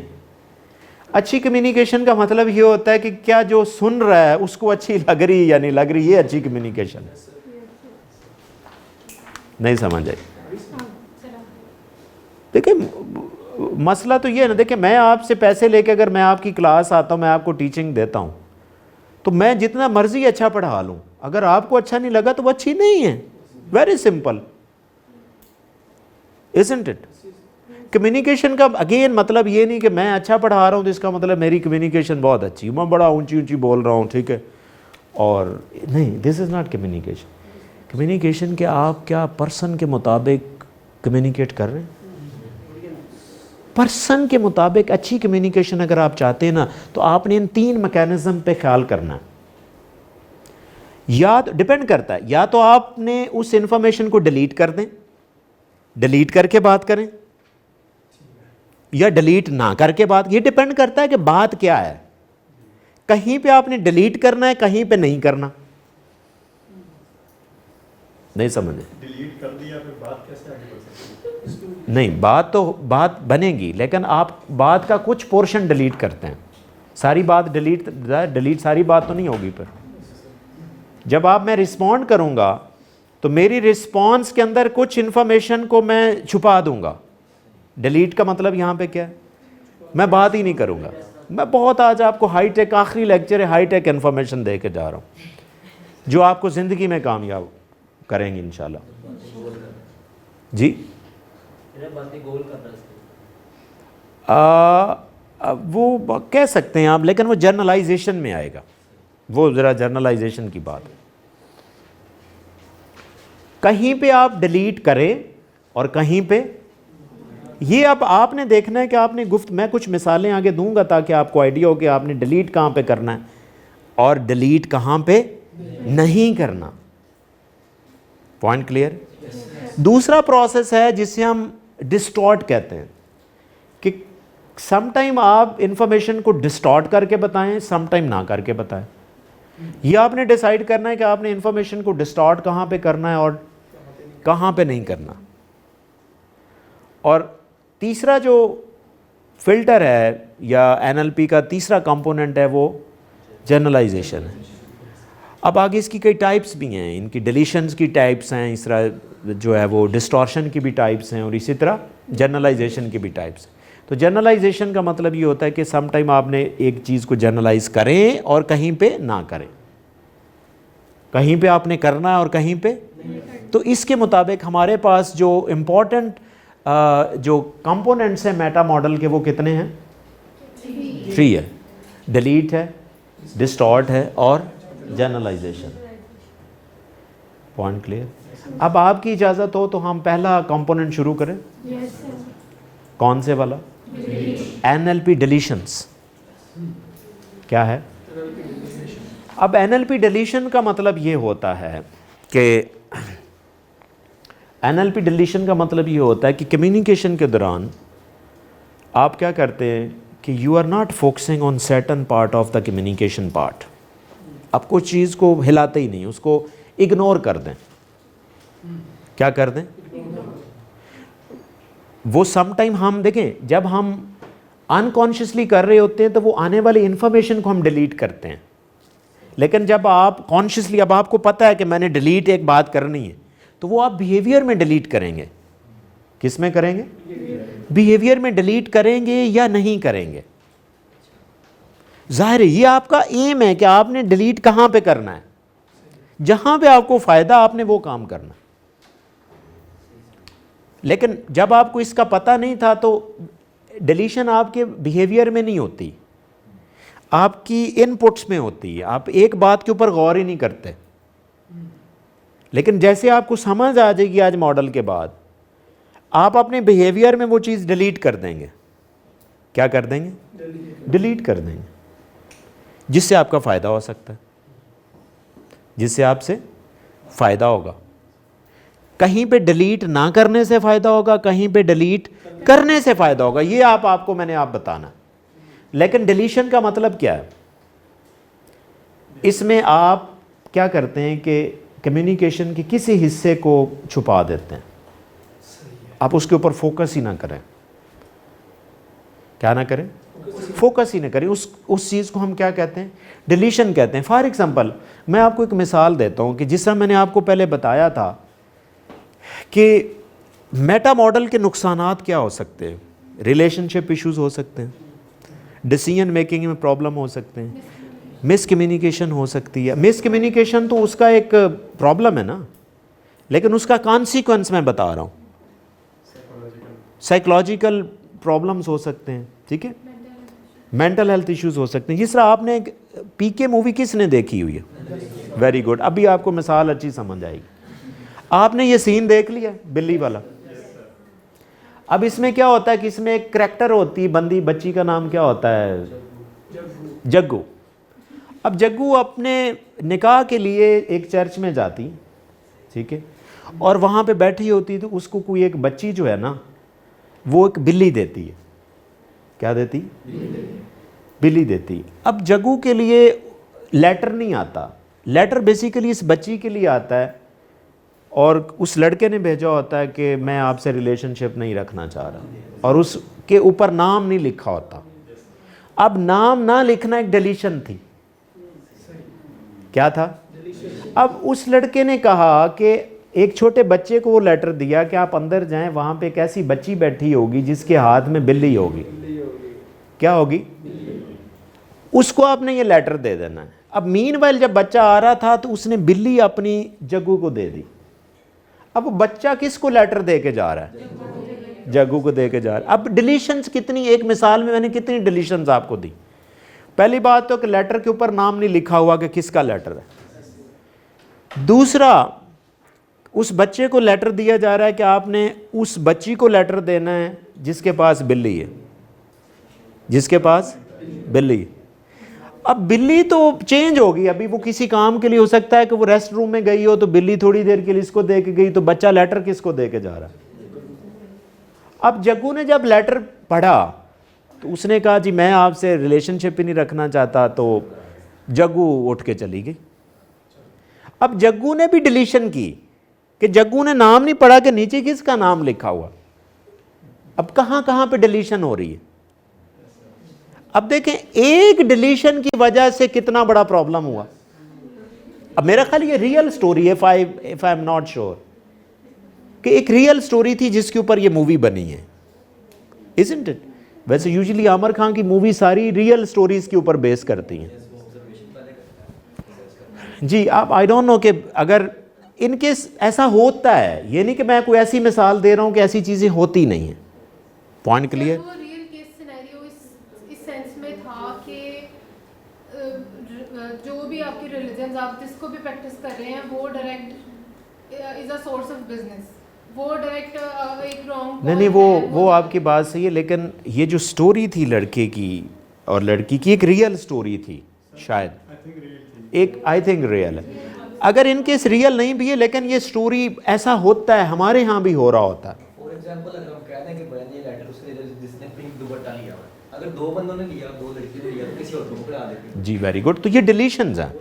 अच्छी कम्युनिकेशन का मतलब ये होता है कि क्या जो सुन रहा है उसको अच्छी लग रही है या नहीं लग रही, ये अच्छी कम्युनिकेशन है। नहीं समझ आई? देखिए मसला तो ये है ना, देखिए मैं आपसे पैसे लेके अगर मैं आपकी क्लास आता हूं, मैं आपको टीचिंग देता हूं, तो मैं जितना मर्जी अच्छा पढ़ा लूं, अगर आपको अच्छा नहीं लगा तो वो अच्छी नहीं है। Very simple, isn't it? Communication का अगेन मतलब ये नहीं कि मैं अच्छा पढ़ा रहा हूं तो इसका मतलब मेरी कम्युनिकेशन बहुत अच्छी, मैं बड़ा ऊंची ऊंची बोल रहा हूं, ठीक है, और नहीं, this is not communication. Communication के आप क्या पर्सन के मुताबिक कम्युनिकेट कर रहे हैं? पर्सन के मुताबिक अच्छी कम्युनिकेशन अगर आप चाहते हैं ना तो आपने इन 3 मैकेनिज्म पे ख्याल करना है। या तो डिपेंड करता है, या तो आपने उस इंफॉर्मेशन को डिलीट कर दें, डिलीट करके बात करें, या डिलीट ना करके बात, ये डिपेंड करता है कि बात क्या है। कहीं पे आपने डिलीट करना है, कहीं पे नहीं करना। नहीं समझे? डिलीट कर दिया फिर बात कैसे आगे बढ़ सकती है? नहीं, बात बनेगी, लेकिन आप बात का कुछ पोर्शन डिलीट करते हैं, सारी बात डिलीट सारी बात तो नहीं होगी। पर जब मैं रिस्पॉन्ड करूंगा तो मेरी रिस्पॉन्स के अंदर कुछ इन्फॉर्मेशन को मैं छुपा दूंगा। डिलीट का मतलब यहाँ पे क्या है? मैं बात ही नहीं करूंगा। मैं बहुत आज आपको हाईटेक, आखिरी लेक्चर है, हाईटेक इन्फॉर्मेशन दे के जा रहा हूँ जो आपको ज़िंदगी में कामयाब करेंगे इंशाल्लाह। जी, वो कह सकते हैं आप, लेकिन वो जर्नलाइजेशन में आएगा, वो ज़रा जर्नलाइजेशन की बात है। कहीं पे आप डिलीट करें और कहीं पे, ये अब आपने देखना है कि आपने मैं कुछ मिसालें आगे दूंगा ताकि आपको आइडिया हो कि आपने डिलीट कहाँ पे करना है और डिलीट कहाँ पे नहीं करना। Point clear? दूसरा प्रोसेस है जिसे हम डिस्टॉर्ट कहते हैं, कि समटाइम आप इंफॉर्मेशन को डिस्टॉर्ट करके बताएं, समटाइम ना करके बताएं। ये आपने डिसाइड करना है कि आपने इंफॉर्मेशन को डिस्टॉर्ट कहाँ पे करना है और कहाँ पे नहीं करना। और तीसरा जो फिल्टर है या NLP का तीसरा कंपोनेंट है वो जनरलाइजेशन है। अब आगे इसकी कई टाइप्स भी हैं, इनकी डिलीशंस की टाइप्स हैं, इस तरह जो है वो डिस्टॉर्शन की भी टाइप्स हैं और इसी तरह जनरलाइजेशन की भी टाइप्स हैं। तो जनरलाइजेशन का मतलब ये होता है कि सम टाइम आपने एक चीज़ को जनरलाइज करें और कहीं पे ना करें, कहीं पे आपने करना है और कहीं पे। तो इसके मुताबिक हमारे पास जो इम्पोर्टेंट जो कंपोनेंट्स हैं मेटा मॉडल के वो कितने हैं? 3 है। डिलीट है, डिस्टॉर्ट है और जनरलाइजेशन। Point clear? अब आपकी इजाज़त हो तो हम पहला कंपोनेंट शुरू करें। कौन से वाला? NLP deletions. क्या है? अब NLP डिलीशन का मतलब ये होता है कि NLP डिलीशन का मतलब ये होता है कि कम्युनिकेशन के दौरान आप क्या करते हैं कि you are not focusing on certain part of the communication part. आप कुछ चीज़ को हिलाते ही नहीं, उसको इग्नोर कर दें। क्या कर दें? वो समटाइम हम देखें, जब हम अनकॉन्शियसली कर रहे होते हैं तो वो आने वाली इंफॉर्मेशन को हम डिलीट करते हैं, लेकिन जब आप कॉन्शियसली, अब आपको पता है कि मैंने डिलीट एक बात करनी है, तो वो आप बिहेवियर में डिलीट करेंगे। किस में करेंगे? बिहेवियर में डिलीट करेंगे या नहीं करेंगे। जाहिर है ये आपका एम है कि आपने डिलीट कहाँ पे करना है, जहाँ पे आपको फ़ायदा आपने वो काम करना। लेकिन जब आपको इसका पता नहीं था तो डिलीशन आपके बिहेवियर में नहीं होती, आपकी इनपुट्स में होती है। आप एक बात के ऊपर गौर ही नहीं करते, लेकिन जैसे आपको समझ आ जाएगी आज मॉडल के बाद, आप अपने बिहेवियर में वो चीज़ डिलीट कर देंगे। क्या कर देंगे? डिलीट कर देंगे, जिससे आपका फ़ायदा हो सकता है, जिससे आपसे फ़ायदा होगा। कहीं पे डिलीट ना करने से फ़ायदा होगा, कहीं पे डिलीट करने से फ़ायदा होगा। ये आपको मैंने बताना। लेकिन डिलीशन का मतलब क्या है? इसमें आप क्या करते हैं कि कम्युनिकेशन के किसी हिस्से को छुपा देते हैं, आप उसके ऊपर फोकस ही ना करें। क्या ना करें? फोकस ही ना करें। उस चीज़ को हम क्या कहते हैं? डिलीशन कहते हैं। फॉर एग्जांपल मैं आपको एक मिसाल देता हूँ कि जिस तरह मैंने आपको पहले बताया था कि मेटा मॉडल के नुकसानात क्या हो सकते हैं। रिलेशनशिप इश्यूज हो सकते हैं, डिसीजन मेकिंग में प्रॉब्लम हो सकते हैं, मिसकम्युनिकेशन हो सकती है। मिसकम्युनिकेशन तो उसका एक प्रॉब्लम है ना, लेकिन उसका कॉन्सिक्वेंस मैं बता रहा हूँ। साइकोलॉजिकल प्रॉब्लम्स हो सकते हैं, ठीक है, मेंटल हेल्थ इश्यूज हो सकते हैं। जिस तरह आपने एक PK मूवी किसने देखी हुई है? Very good. अभी आपको मिसाल अच्छी समझ आएगी। आपने ये सीन देख लिया बिल्ली वाला। अब इसमें क्या होता है कि इसमें एक करैक्टर होती है, बच्ची का नाम क्या होता है? जग्गू। अब जग्गू अपने निकाह के लिए एक चर्च में जाती, ठीक है, और वहाँ पे बैठी होती तो उसको कोई एक बच्ची जो है ना वो एक बिल्ली देती है। क्या देती? बिल्ली देती। अब जग्गू के लिए लेटर नहीं आता। लेटर बेसिकली इस बच्ची के लिए आता है और उस लड़के ने भेजा होता है कि मैं आपसे रिलेशनशिप नहीं रखना चाह रहा, और उसके ऊपर नाम नहीं लिखा होता। अब नाम ना लिखना एक डिलीशन थी। क्या था? अब उस लड़के ने कहा कि एक छोटे बच्चे को वो लेटर दिया कि आप अंदर जाएं, वहाँ पे एक ऐसी बच्ची बैठी होगी जिसके हाथ में बिल्ली होगी। क्या होगी? उसको आपने ये लेटर दे देना है। अब मीनवाइल जब बच्चा आ रहा था तो उसने बिल्ली अपनी जग्गू को दे दी। अब वो बच्चा किसको लेटर दे के जा रहा है? जग्गू को दे के जा रहा है। अब डिलीशंस कितनी, एक मिसाल में मैंने कितनी डिलीशंस आपको दी। पहली बात तो कि लेटर के ऊपर नाम नहीं लिखा हुआ कि किसका लेटर है। दूसरा, उस बच्चे को लेटर दिया जा रहा है कि आपने उस बच्ची को लेटर देना है जिसके पास बिल्ली है, जिसके पास बिल्ली है। अब बिल्ली तो चेंज होगी, अभी वो किसी काम के लिए हो सकता है कि वो रेस्ट रूम में गई हो तो बिल्ली थोड़ी देर के लिए इसको दे के गई, तो बच्चा लेटर किसको दे के जा रहा है? अब जग्गू ने जब लेटर पढ़ा तो उसने कहा जी मैं आपसे रिलेशनशिप ही नहीं रखना चाहता, तो जग्गू उठ के चली गई। अब जग्गू ने भी डिलीशन की कि जग्गू ने नाम नहीं पढ़ा कि नीचे किसका नाम लिखा हुआ। अब कहाँ कहाँ पे डिलीशन हो रही है। अब देखें, एक डिलीशन की वजह से कितना बड़ा प्रॉब्लम हुआ। अब मेरा ख्याल ये रियल स्टोरी है, if I am not sure, कि एक रियल स्टोरी थी जिसके ऊपर ये मूवी बनी है, इजंट इट? वैसे यूजुअली आमिर खान की मूवी सारी रियल स्टोरीज के ऊपर बेस करती हैं। जी, आप आई डोंट नो कि अगर इनकेस ऐसा होता है, ये नहीं कि मैं कोई ऐसी मिसाल दे रहा हूँ कि ऐसी चीज़ें होती नहीं हैं। Point clear? वो रियल केस सिनेरियो इस सेंस में था कि जो भी आपकी रिलीजन, आप जिसको भी प्रैक्टिस कर रहे हैं, वो direct is a source of business, वो डायरेक्ट एक रॉन्ग नहीं, वो आपकी बात सही है, लेकिन ये जो स्टोरी थी लड़के की और लड़की की, एक रियल स्टोरी थी शायद, एक आई थिंक रियल है। अगर इनकेस रियल नहीं भी है, लेकिन ये स्टोरी ऐसा होता है, हमारे यहाँ भी हो रहा होता है। फॉर एग्जांपल अगर हम कहते हैं कि बहन ये लेटर उसने जिसने पिंक दुपट्टा लिया हुआ है, अगर दो बंदों ने लिया, दो लड़कियों ने लिया, तो किसी और को पकड़ा देते। जी, वेरी गुड। तो ये डिलीशंस हैं।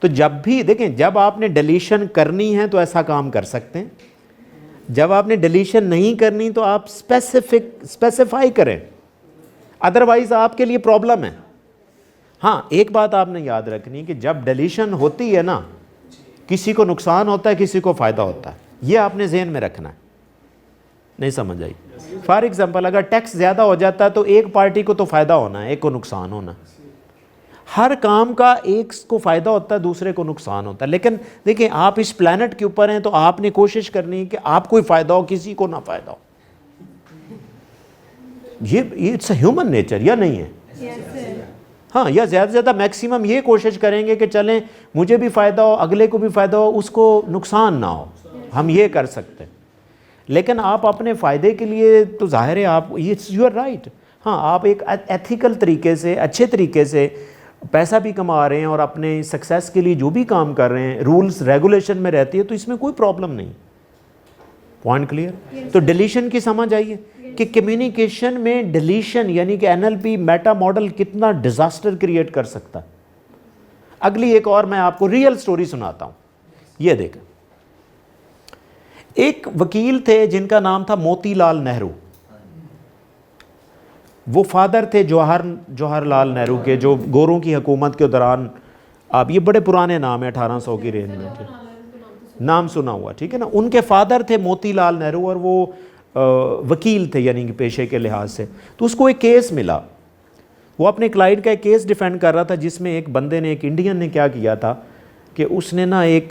तो जब भी देखें, जब आपने डिलीशन करनी है तो ऐसा काम कर सकते हैं, जब आपने डिलीशन नहीं करनी तो आप स्पेसिफाई करें, अदरवाइज आपके लिए प्रॉब्लम है। हाँ, एक बात आपने याद रखनी कि जब डिलीशन होती है ना, किसी को नुकसान होता है, किसी को फ़ायदा होता है, ये आपने जहन में रखना है। नहीं समझ आई? फॉर एग्जांपल, अगर टैक्स ज़्यादा हो जाता है तो एक पार्टी को तो फ़ायदा होना है, एक को नुकसान होना है। हर काम का एक को फ़ायदा होता है, दूसरे को नुकसान होता है। लेकिन देखिए, आप इस प्लैनेट के ऊपर हैं तो आपने कोशिश करनी है कि आपको ही फ़ायदा हो, किसी को ना फ़ायदा हो। ये इट्स ह्यूमन नेचर, या नहीं है? हाँ, या ज़्यादा से ज़्यादा मैक्सिमम ये कोशिश करेंगे कि चलें मुझे भी फ़ायदा हो, अगले को भी फ़ायदा हो, उसको नुकसान ना हो, हम ये कर सकते हैं। लेकिन आप अपने फ़ायदे के लिए तो ज़ाहिर है आप, इट्स योर राइट। हाँ, आप एक एथिकल तरीके से, अच्छे तरीके से पैसा भी कमा रहे हैं और अपने सक्सेस के लिए जो भी काम कर रहे हैं, रूल्स रेगुलेशन में रहती है, तो इसमें कोई प्रॉब्लम नहीं। Point clear? तो डिलीशन की समझ आइए कि कम्युनिकेशन में डिलीशन यानी कि एनएलपी मेटा मॉडल कितना डिजास्टर क्रिएट कर सकता है। अगली एक और मैं आपको रियल स्टोरी सुनाता हूं। ये देखें, एक वकील थे जिनका नाम था मोतीलाल नेहरू। वो फादर थे जवाहरलाल नेहरू के, जो गोरों की हुकूमत के दौरान, आप ये बड़े पुराने नाम है, 1800 की रेंज में थे, नाम सुना हुआ, ठीक है ना। उनके फादर थे मोतीलाल नेहरू और वो वकील थे, यानी कि पेशे के लिहाज से। तो उसको एक केस मिला, वो अपने क्लाइंट का एक केस डिफेंड कर रहा था, जिसमें एक बंदे ने, एक इंडियन ने क्या किया था कि उसने ना एक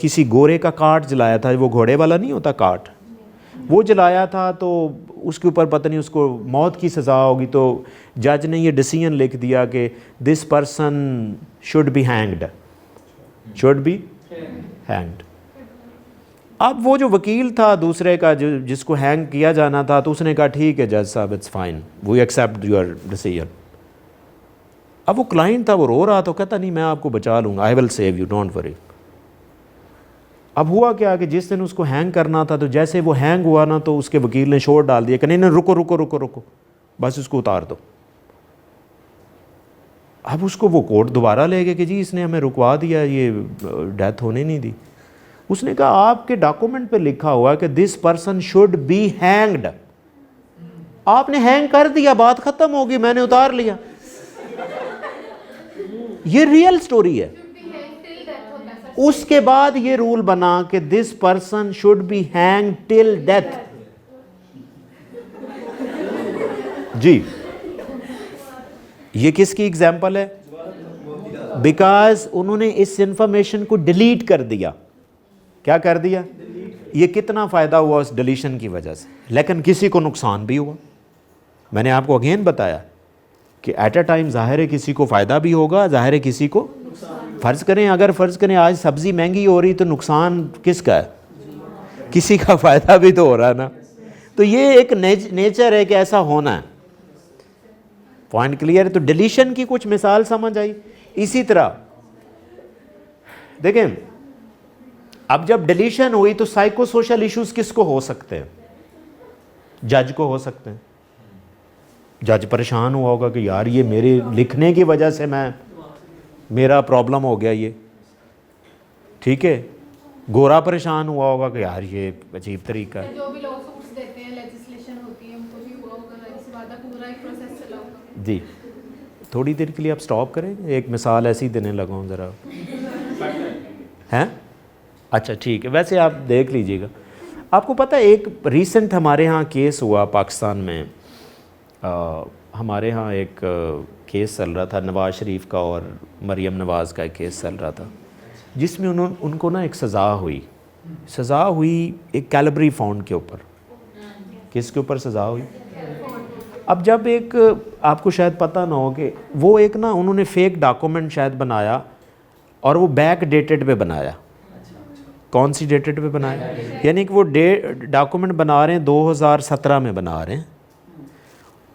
किसी गोरे का कार्ट जलाया था, वो घोड़े वाला नहीं होता कार्ट, वो जलाया था। तो उसके ऊपर पता नहीं उसको मौत की सज़ा होगी, तो जज ने ये डिसीजन लिख दिया कि this person should be hanged, should be hanged. अब वो जो वकील था दूसरे का, जिसको हैंग किया जाना था, तो उसने कहा ठीक है जज साहब, it's fine, we accept your decision. अब वो क्लाइंट था, वो रो रहा था, कहता नहीं मैं आपको बचा लूँगा, I will save you, don't worry. अब हुआ क्या कि जिस दिन उसको हैंग करना था, तो जैसे वो हैंग हुआ ना, तो उसके वकील ने शोर डाल दिया कि नहीं नहीं, रुको रुको रुको रुको, बस इसको उतार दो। अब उसको वो कोर्ट दोबारा ले गए कि जी इसने हमें रुकवा दिया, ये डेथ होने नहीं दी। उसने कहा आपके डॉक्यूमेंट पे लिखा हुआ है कि this person should be hanged, आपने हैंग कर दिया, बात खत्म होगी, मैंने उतार लिया। ये रियल स्टोरी है। उसके बाद ये रूल बना कि this person should be hang till death. जी, ये किसकी एग्जाम्पल है? बिकॉज उन्होंने इस इंफॉर्मेशन को डिलीट कर दिया। क्या कर दिया? ये कितना फ़ायदा हुआ उस डिलीशन की वजह से, लेकिन किसी को नुकसान भी हुआ। मैंने आपको अगेन बताया कि एट अ टाइम ज़ाहिर है किसी को फ़ायदा भी होगा, ज़ाहिर है किसी को फ़र्ज़ करें, अगर फ़र्ज़ करें आज सब्ज़ी महंगी हो रही तो नुकसान किसका है? किसी का फ़ायदा भी तो हो रहा है ना। तो ये एक नेचर है कि ऐसा होना है। पॉइंट क्लियर है? तो डिलीशन की कुछ मिसाल समझ आई। इसी तरह देखें, अब जब डिलीशन हुई तो साइको सोशल इश्यूज किसको हो सकते हैं? जज को हो सकते हैं। जज परेशान हुआ होगा कि यार ये मेरे लिखने की वजह से मेरा प्रॉब्लम हो गया ये, ठीक है। गोरा परेशान हुआ होगा कि यार ये अजीब तरीका है। जो भी लॉ सूट्स देते हैं, लेजिस्लेशन होती है, उनको भी हुआ होगा, इसी बात का पूरा एक प्रोसेस चला होगा। जी, थोड़ी देर के लिए आप स्टॉप करें, एक मिसाल ऐसी देने लगा हूँ ज़रा, हैं? अच्छा ठीक है, वैसे आप देख लीजिएगा। आपको पता है एक रीसेंट हमारे यहाँ केस हुआ पाकिस्तान में, हमारे यहाँ एक केस चल रहा था, नवाज़ शरीफ का और मरियम नवाज़ का एक केस चल रहा था, जिसमें उनको ना एक सज़ा हुई एक कैलिबरी फाउंड के ऊपर। किसके ऊपर सज़ा हुई? अब जब एक, आपको शायद पता ना हो कि वो एक ना उन्होंने फेक डॉक्यूमेंट शायद बनाया और वो बैक डेटेड पे बनाया। कौन सी डेटेड पे बनाया? यानी कि वो डॉक्यूमेंट बना रहे हैं 2017 में बना रहे हैं।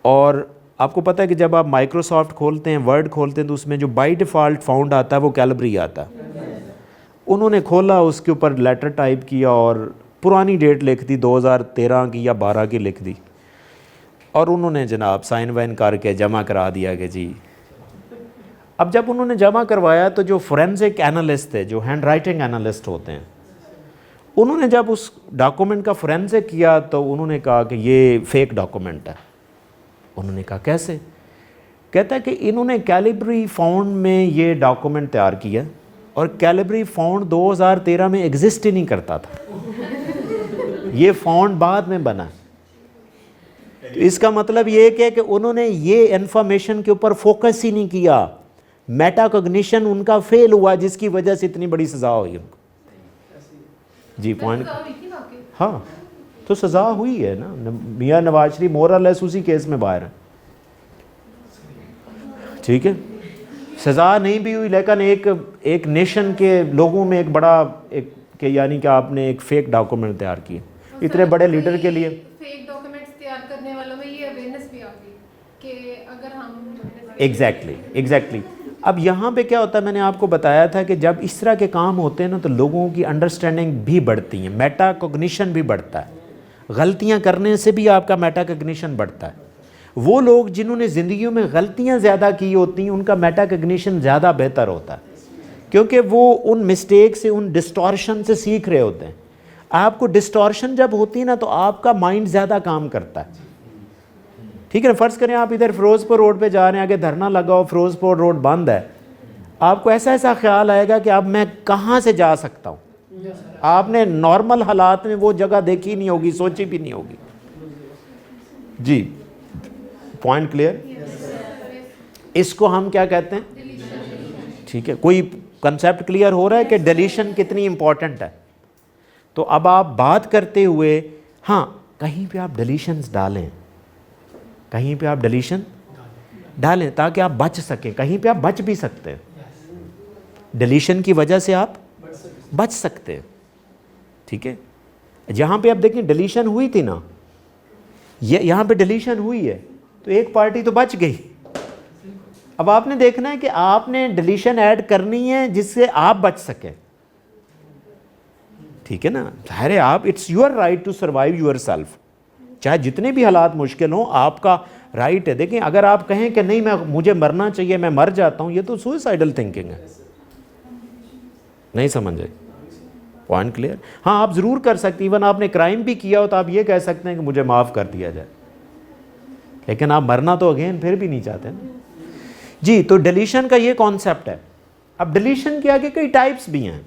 और आपको पता है कि जब आप माइक्रोसॉफ्ट खोलते हैं, वर्ड खोलते हैं, तो उसमें जो बाय डिफ़ॉल्ट फाउंड आता है वो कैलिबरी आता है। उन्होंने खोला, उसके ऊपर लेटर टाइप किया और पुरानी डेट लिख दी, 2013 की या 12 की लिख दी, और उन्होंने जनाब साइन वाइन करके जमा करा दिया कि जी। अब जब उन्होंने जमा करवाया तो जो फोरेंसिक एनालिस्ट थे, जो हैंड राइटिंग एनालिस्ट होते हैं, उन्होंने जब उस डॉक्यूमेंट का फोरेंसिक किया तो उन्होंने कहा कि ये फेक डॉक्यूमेंट है। उन्होंने कहा कैसे? कहता है कि इन्होंने कैलिबरी फाउंड में ये डॉक्यूमेंट तैयार किया और कैलिबरी फाउंड 2013 में एग्जिस्ट ही नहीं करता था, ये फाउंड बाद में बना। तो इसका मतलब ये है कि उन्होंने ये इंफॉर्मेशन के ऊपर फोकस ही नहीं किया, मेटाकॉग्निशन उनका फेल हुआ, जिसकी वजह से इतनी बड़ी सज़ा हुई उनको। जी पॉइंट, हाँ, तो सज़ा हुई है ना। मियाँ नवाज शरीफ मोरलेस उसी केस में बाहर है, ठीक है। सज़ा नहीं भी हुई, लेकिन एक नेशन के लोगों में एक बड़ा एक कि यानी कि आपने एक फेक डॉक्यूमेंट तैयार किए इतने बड़े लीडर के लिए। फेक डॉक्यूमेंट्स तैयार करने वालों में ये अवेयरनेस भी आ गई कि अगर हम एग्जैक्टली। अब यहाँ पे क्या होता है, मैंने आपको बताया था कि जब इस तरह के काम होते हैं ना तो लोगों की अंडरस्टैंडिंग भी बढ़ती है, मेटाकॉग्निशन भी बढ़ता है। गलतियाँ करने से भी आपका मेटाकॉग्निशन बढ़ता है। वो लोग जिन्होंने ज़िंदगी में गलतियाँ ज़्यादा की होती हैं उनका मेटाकॉग्निशन ज़्यादा बेहतर होता है, क्योंकि वो उन मिस्टेक से, उन डिस्टॉर्शन से सीख रहे होते हैं। आपको डिस्टॉर्शन जब होती है ना तो आपका माइंड ज़्यादा काम करता है, ठीक है ना। फ़र्ज़ करें आप इधर फ़िरोज़पुर रोड पे जा रहे हैं, आगे धरना लगा हो, फ़िरोज़पुर रोड बंद है, आपको ऐसा ख्याल आएगा कि अब मैं कहाँ से जा सकता हूँ। आपने नॉर्मल हालात में वो जगह देखी नहीं होगी, सोची भी नहीं होगी। जी पॉइंट क्लियर? इसको हम क्या कहते हैं? ठीक है, कोई कंसेप्ट क्लियर हो रहा है कि डिलीशन कितनी इंपॉर्टेंट है? तो अब आप बात करते हुए, हाँ, कहीं पे आप डिलीशंस डालें, कहीं पे आप डिलीशन डालें ताकि आप बच सकें। कहीं पे आप बच भी सकते हैं, डिलीशन की वजह से आप बच सकते हैं, ठीक है। जहाँ पे आप देखें डिलीशन हुई थी ना, ये यहाँ पे डिलीशन हुई है तो एक पार्टी तो बच गई। अब आपने देखना है कि आपने डिलीशन ऐड करनी है जिससे आप बच सकें, ठीक है ना। जाहिर है आप, it's your right to survive yourself, चाहे जितने भी हालात मुश्किल हों, आपका राइट है। देखिए अगर आप कहें कि नहीं मुझे मरना चाहिए, मैं मर जाता हूँ, ये तो सुसाइडल थिंकिंग है। नहीं समझे? Point clear? हाँ, आप ज़रूर कर सकते हैं। इवन आपने क्राइम भी किया हो तो आप ये कह सकते हैं कि मुझे माफ़ कर दिया जाए, लेकिन आप मरना तो अगेन फिर भी नहीं चाहते ना जी। तो डिलीशन का ये कॉन्सेप्ट है। अब डिलीशन के आगे कई टाइप्स भी हैं।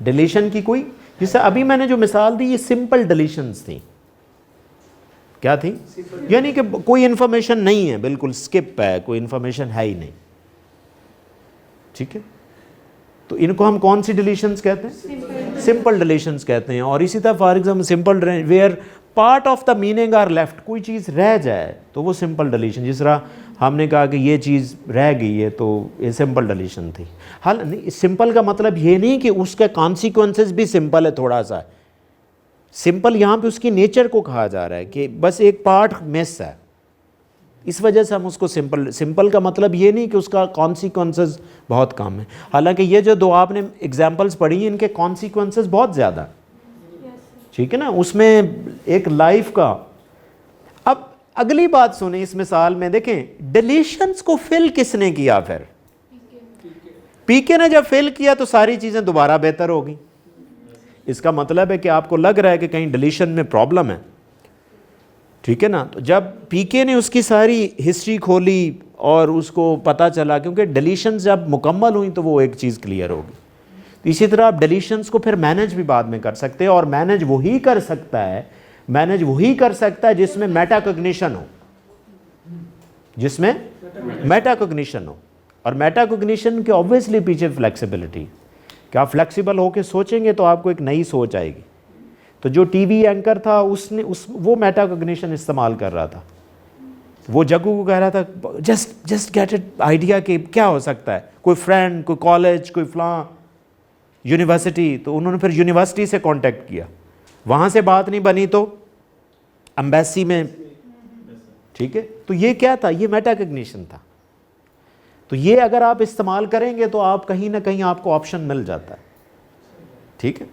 डिलीशन की कोई, जैसे अभी मैंने जो मिसाल दी ये सिंपल डिलीशंस थी। क्या थी? यानी कि कोई इंफॉर्मेशन नहीं है, बिल्कुल स्किप है, कोई इंफॉर्मेशन है ही नहीं, ठीक है। तो इनको हम कौन सी डिलीशंस कहते हैं? सिंपल डिलीशंस कहते हैं। और इसी तरह for example simple where part of the meaning are left, कोई चीज़ रह जाए तो वो सिंपल डिलीशन। जिस तरह हमने कहा कि ये चीज़ रह गई है तो ये सिंपल डिलीशन थी। हाल नहीं, सिंपल का मतलब ये नहीं कि उसके कॉन्सिक्वेंसेस भी सिंपल है, थोड़ा सा सिंपल यहाँ पे उसकी नेचर को कहा जा रहा है कि बस एक पार्ट मिस है, इस वजह से हम उसको सिंपल। सिंपल का मतलब ये नहीं कि उसका कॉन्सिक्वेंसेस बहुत कम है। हालांकि ये जो दो आपने एग्जांपल्स पढ़ी हैं इनके कॉन्सिक्वेंसेस बहुत ज़्यादा, ठीक है ना, उसमें एक लाइफ का। अब अगली बात सुने इस मिसाल में, देखें डिलीशंस को फिल किसने किया? फिर पीके ने जब फिल किया तो सारी चीज़ें दोबारा बेहतर होगी। इसका मतलब है कि आपको लग रहा है कि कहीं डिलीशन में प्रॉब्लम है, ठीक है ना। तो जब पीके ने उसकी सारी हिस्ट्री खोली और उसको पता चला, क्योंकि डिलीशंस जब मुकम्मल हुई तो वो एक चीज़ क्लियर होगी। तो इसी तरह आप डिलीशंस को फिर मैनेज भी बाद में कर सकते हैं, और मैनेज वही कर सकता है जिसमें मेटाकॉग्निशन हो, जिसमें मेटाकॉग्निशन हो। और मेटाकॉग्निशन के ऑब्वियसली पीछे फ्लेक्सिबिलिटी, कि आप फ्लेक्सिबल होकर सोचेंगे तो आपको एक नई सोच आएगी। तो जो टीवी एंकर था वो मेटाकॉग्निशन इस्तेमाल कर रहा था। वो जग्गू को कह रहा था जस्ट गेट इट आइडिया कि क्या हो सकता है, कोई फ्रेंड, कोई कॉलेज, कोई फलां यूनिवर्सिटी। तो उन्होंने फिर यूनिवर्सिटी से कांटेक्ट किया, वहाँ से बात नहीं बनी तो एम्बेसी में, ठीक है। तो ये क्या था? ये मेटाकॉग्निशन था। तो ये अगर आप इस्तेमाल करेंगे तो आप कहीं ना कहीं आपको ऑप्शन मिल जाता है, ठीक है।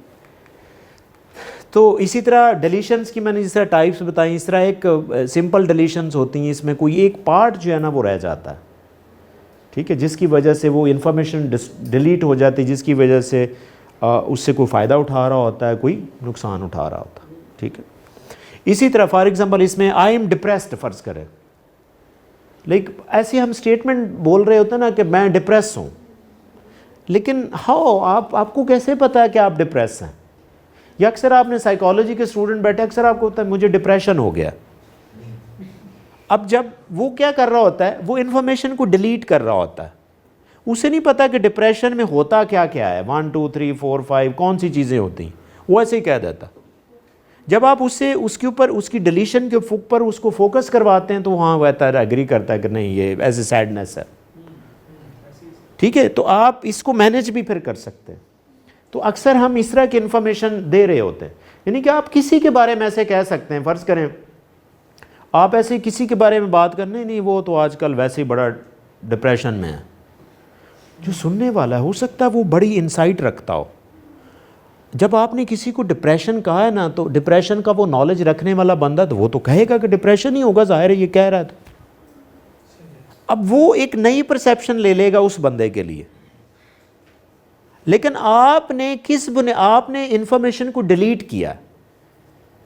तो इसी तरह डिलीशंस की मैंने जिस तरह टाइप्स बताई, इस तरह एक सिंपल डिलीशंस होती हैं, इसमें कोई एक पार्ट जो है ना वो रह जाता है, ठीक है, जिसकी वजह से वो इन्फॉर्मेशन डिलीट हो जाती है, जिसकी वजह से उससे कोई फ़ायदा उठा रहा होता है, कोई नुकसान उठा रहा होता है, ठीक है। इसी तरह फॉर एग्जांपल इसमें आई एम डिप्रेस्ड फ़र्ज़ करें, लाइक ऐसे हम स्टेटमेंट बोल रहे होते हैं ना कि मैं डिप्रेस हूँ, लेकिन हाउ आपको कैसे पता है कि आप डिप्रेस हैं? या अक्सर आपने साइकोलॉजी के स्टूडेंट बैठे, अक्सर आपको होता है मुझे डिप्रेशन हो गया। अब जब वो क्या कर रहा होता है, वो इन्फॉर्मेशन को डिलीट कर रहा होता है, उसे नहीं पता कि डिप्रेशन में होता क्या क्या है, 1 2 3 4 5 कौन सी चीज़ें होती हैं, वो ऐसे ही कह देता। जब आप उससे उसके ऊपर उसकी डिलीशन के ऊपर उसको फोकस करवाते हैं तो हाँ वह एग्री करता है कि नहीं ये ऐसे सैडनेस है, ठीक है। तो आप इसको मैनेज भी फिर कर सकते हैं। तो अक्सर हम इस तरह की इन्फॉर्मेशन दे रहे होते हैं, यानी कि आप किसी के बारे में ऐसे कह सकते हैं, फ़र्ज़ करें आप ऐसे किसी के बारे में बात करने, नहीं वो तो आजकल वैसे ही बड़ा डिप्रेशन में है। जो सुनने वाला है हो सकता है वो बड़ी इंसाइट रखता हो। जब आपने किसी को डिप्रेशन कहा है ना, तो डिप्रेशन का वो नॉलेज रखने वाला बंदा तो वो तो कहेगा कि डिप्रेशन ही होगा, ज़ाहिर है ये कह रहा था। अब वो एक नई परसेप्शन ले लेगा उस बंदे के लिए, लेकिन आपने इंफॉर्मेशन को डिलीट किया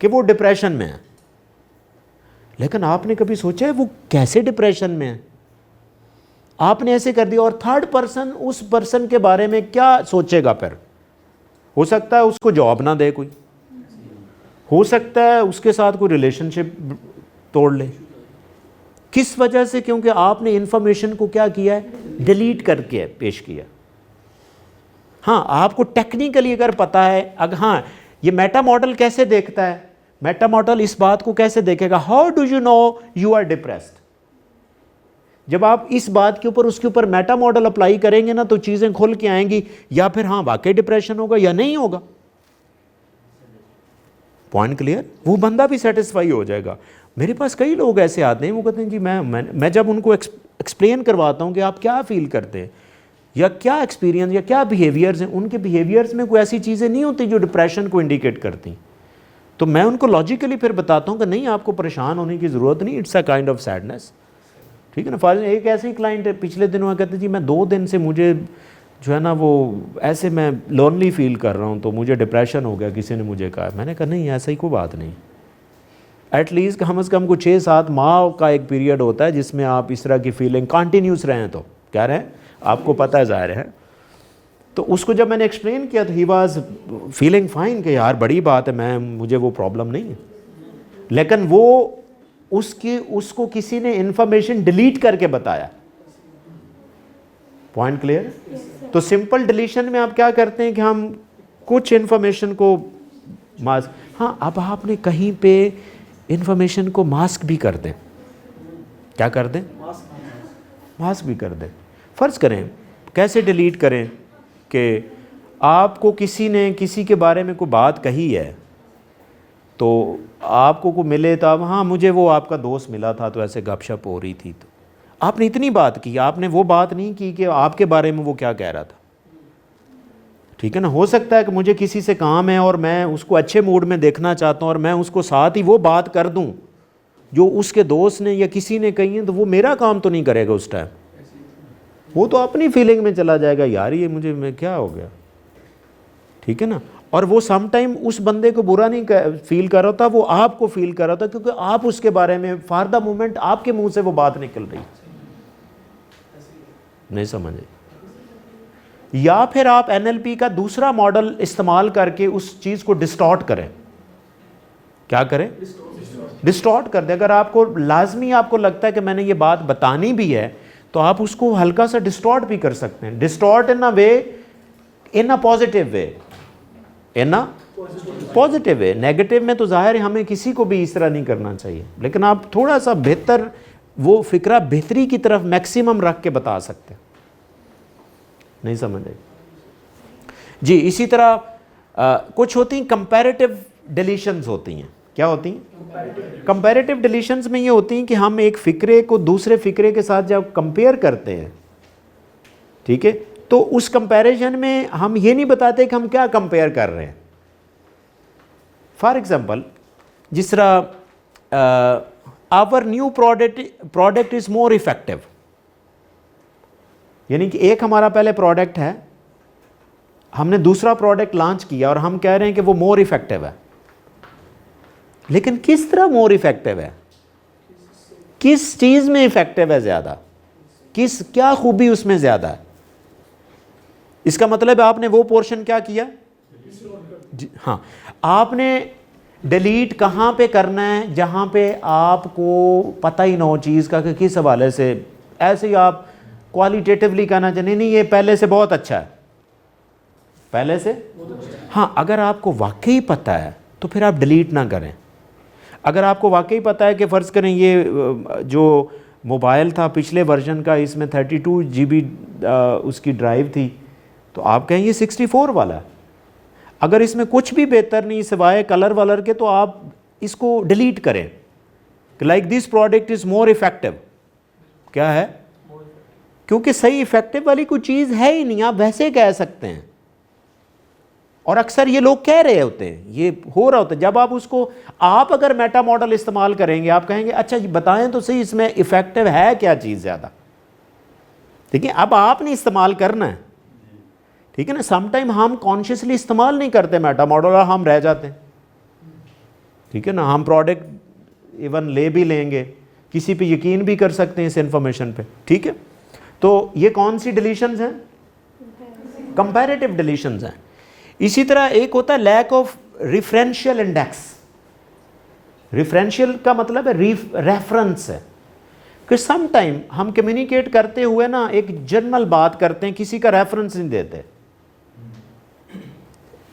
कि वो डिप्रेशन में है, लेकिन आपने कभी सोचा है वो कैसे डिप्रेशन में है? आपने ऐसे कर दिया, और थर्ड पर्सन उस पर्सन के बारे में क्या सोचेगा? फिर हो सकता है उसको जॉब ना दे कोई, हो सकता है उसके साथ कोई रिलेशनशिप तोड़ ले। किस वजह से? क्योंकि आपने इंफॉर्मेशन को क्या किया है, डिलीट करके पेश किया। हाँ, आपको टेक्निकली अगर पता है, अगर हाँ ये मेटा मॉडल कैसे देखता है, मेटा मॉडल इस बात को कैसे देखेगा, how do you know you are depressed? जब आप इस बात के ऊपर उसके ऊपर मेटा मॉडल अप्लाई करेंगे ना तो चीज़ें खुल के आएंगी, या फिर हाँ वाकई डिप्रेशन होगा या नहीं होगा। Point clear? वो बंदा भी सेटिस्फाई हो जाएगा। मेरे पास कई लोग ऐसे आते हैं, वो कहते हैं जी मैं जब उनको एक्सप्लेन करवाता हूँ कि आप क्या फील करते हैं या क्या एक्सपीरियंस या क्या बिहेवियर्स हैं, उनके बिहेवियर्स में कोई ऐसी चीज़ें नहीं होती जो डिप्रेशन को इंडिकेट करती। तो मैं उनको लॉजिकली फिर बताता हूँ कि नहीं आपको परेशान होने की ज़रूरत नहीं, it's a kind of sadness, ठीक है ना। फॉर एक ऐसे ही क्लाइंट है पिछले दिनों कहते जी मैं 2 दिन से मुझे जो है ना वो ऐसे मैं लोनली फील कर रहा हूँ तो मुझे डिप्रेशन हो गया, किसी ने मुझे कहा। मैंने कहा नहीं, ऐसा ही कोई बात नहीं। एटलीस्ट कम से कम कुछ 6-7 माह का एक पीरियड होता है जिसमें आप इस तरह की फीलिंग कंटिन्यूस रहें। तो क्या रहें, आपको पता है, ज़ाहिर है। तो उसको जब मैंने एक्सप्लेन किया तो ही वाज फीलिंग फाइन कि यार बड़ी बात है, मुझे वो प्रॉब्लम नहीं है। लेकिन वो उसको किसी ने इन्फॉर्मेशन डिलीट करके बताया। Point clear? तो सिंपल डिलीशन में आप क्या करते हैं कि हम कुछ इन्फॉर्मेशन को मास्क, हाँ अब आपने कहीं पे इन्फॉर्मेशन को मास्क भी कर दें। क्या कर दें? मास्क भी कर दें। फ़र्ज़ करें कैसे डिलीट करें कि आपको किसी ने किसी के बारे में कोई बात कही है तो आपको को मिले तो आप, हाँ मुझे वो आपका दोस्त मिला था तो ऐसे गपशप हो रही थी, तो आपने इतनी बात की, आपने वो बात नहीं की कि आपके बारे में वो क्या कह रहा था। ठीक है ना? हो सकता है कि मुझे किसी से काम है और मैं उसको अच्छे मूड में देखना चाहता हूँ और मैं उसको साथ ही वो बात कर दूँ जो उसके दोस्त ने या किसी ने कही है, तो वो मेरा काम तो नहीं करेगा उस टाइम। वो तो अपनी फीलिंग में चला जाएगा, यार ये मैं क्या हो गया। ठीक है ना? और वो सम टाइम उस बंदे को बुरा नहीं फील कर रहा था, वो आपको फील कर रहा था, क्योंकि आप उसके बारे में फॉर द मोमेंट आपके मुंह से वो बात निकल रही। नहीं समझे? या फिर आप NLP का दूसरा मॉडल इस्तेमाल करके उस चीज़ को डिस्टॉर्ट करें। क्या करें? डिस्टॉर्ट कर दें। अगर आपको लाजमी आपको लगता है कि मैंने ये बात बतानी भी है तो आप उसको हल्का सा डिस्टॉर्ट भी कर सकते हैं। Distort in a way, in a positive way, in a positive way. Negative में तो जाहिर है हमें किसी को भी इस तरह नहीं करना चाहिए, लेकिन आप थोड़ा सा बेहतर वो फिक्रा बेहतरी की तरफ मैक्सिमम रख के बता सकते हैं। नहीं समझ आई? जी इसी तरह कुछ होती हैं कंपैरेटिव डिलीशंस होती हैं। क्या होती हैं? कंपैरेटिव डिलीशंस में ये होती हैं कि हम एक फ़िक्रे को दूसरे फ़िक्रे के साथ जब कंपेयर करते हैं, ठीक है, तो उस कंपैरिजन में हम ये नहीं बताते कि हम क्या कंपेयर कर रहे हैं। फॉर एग्जांपल जिस तरह our new product is more effective, यानी कि एक हमारा पहले प्रोडक्ट है, हमने दूसरा प्रोडक्ट लॉन्च किया और हम कह रहे हैं कि वो मोर इफेक्टिव है। लेकिन किस तरह मोर इफेक्टिव है? किस चीज़ में इफेक्टिव है ज़्यादा? क्या खूबी उसमें ज़्यादा है? इसका मतलब है आपने वो पोर्शन क्या किया? हाँ, आपने डिलीट कहाँ पे करना है? जहाँ पे आपको पता ही ना हो चीज़ का कि किस हवाले से। ऐसे ही आप क्वालिटेटिवली कहना चाहिए नहीं ये पहले से बहुत अच्छा है, पहले से। हाँ, अगर आपको वाकई पता है तो फिर आप डिलीट ना करें। अगर आपको वाकई पता है कि फ़र्ज़ करें ये जो मोबाइल था पिछले वर्जन का, इसमें 32 GB उसकी ड्राइव थी, तो आप कहें ये 64 वाला है। अगर इसमें कुछ भी बेहतर नहीं सिवाय कलर वलर के, तो आप इसको डिलीट करें। Like this product is more effective. क्या है? क्योंकि सही इफेक्टिव वाली कोई चीज़ है ही नहीं, आप वैसे कह सकते हैं। और अक्सर ये लोग कह रहे होते हैं, ये हो रहा होता है। जब आप उसको, आप अगर मेटा मॉडल इस्तेमाल करेंगे, आप कहेंगे अच्छा ये बताएं तो सही इसमें इफेक्टिव है क्या चीज़ ज़्यादा। ठीक है, अब आपने इस्तेमाल करना है। ठीक है ना? समटाइम हम कॉन्शियसली इस्तेमाल नहीं करते मेटा मॉडल और हम रह जाते हैं। ठीक है ना? हम प्रोडक्ट इवन ले भी लेंगे, किसी पे यकीन भी कर सकते हैं इस इंफॉर्मेशन पे। ठीक है, तो ये कौन सी डिलीशंस हैं? कंपैरेटिव डिलीशंस हैं। इसी तरह एक होता है लैक ऑफ रिफरेंशियल इंडेक्स। रिफरेंशियल का मतलब है रेफरेंस है कि सम टाइम हम कम्युनिकेट करते हुए ना एक जनरल बात करते हैं, किसी का रेफरेंस नहीं देते।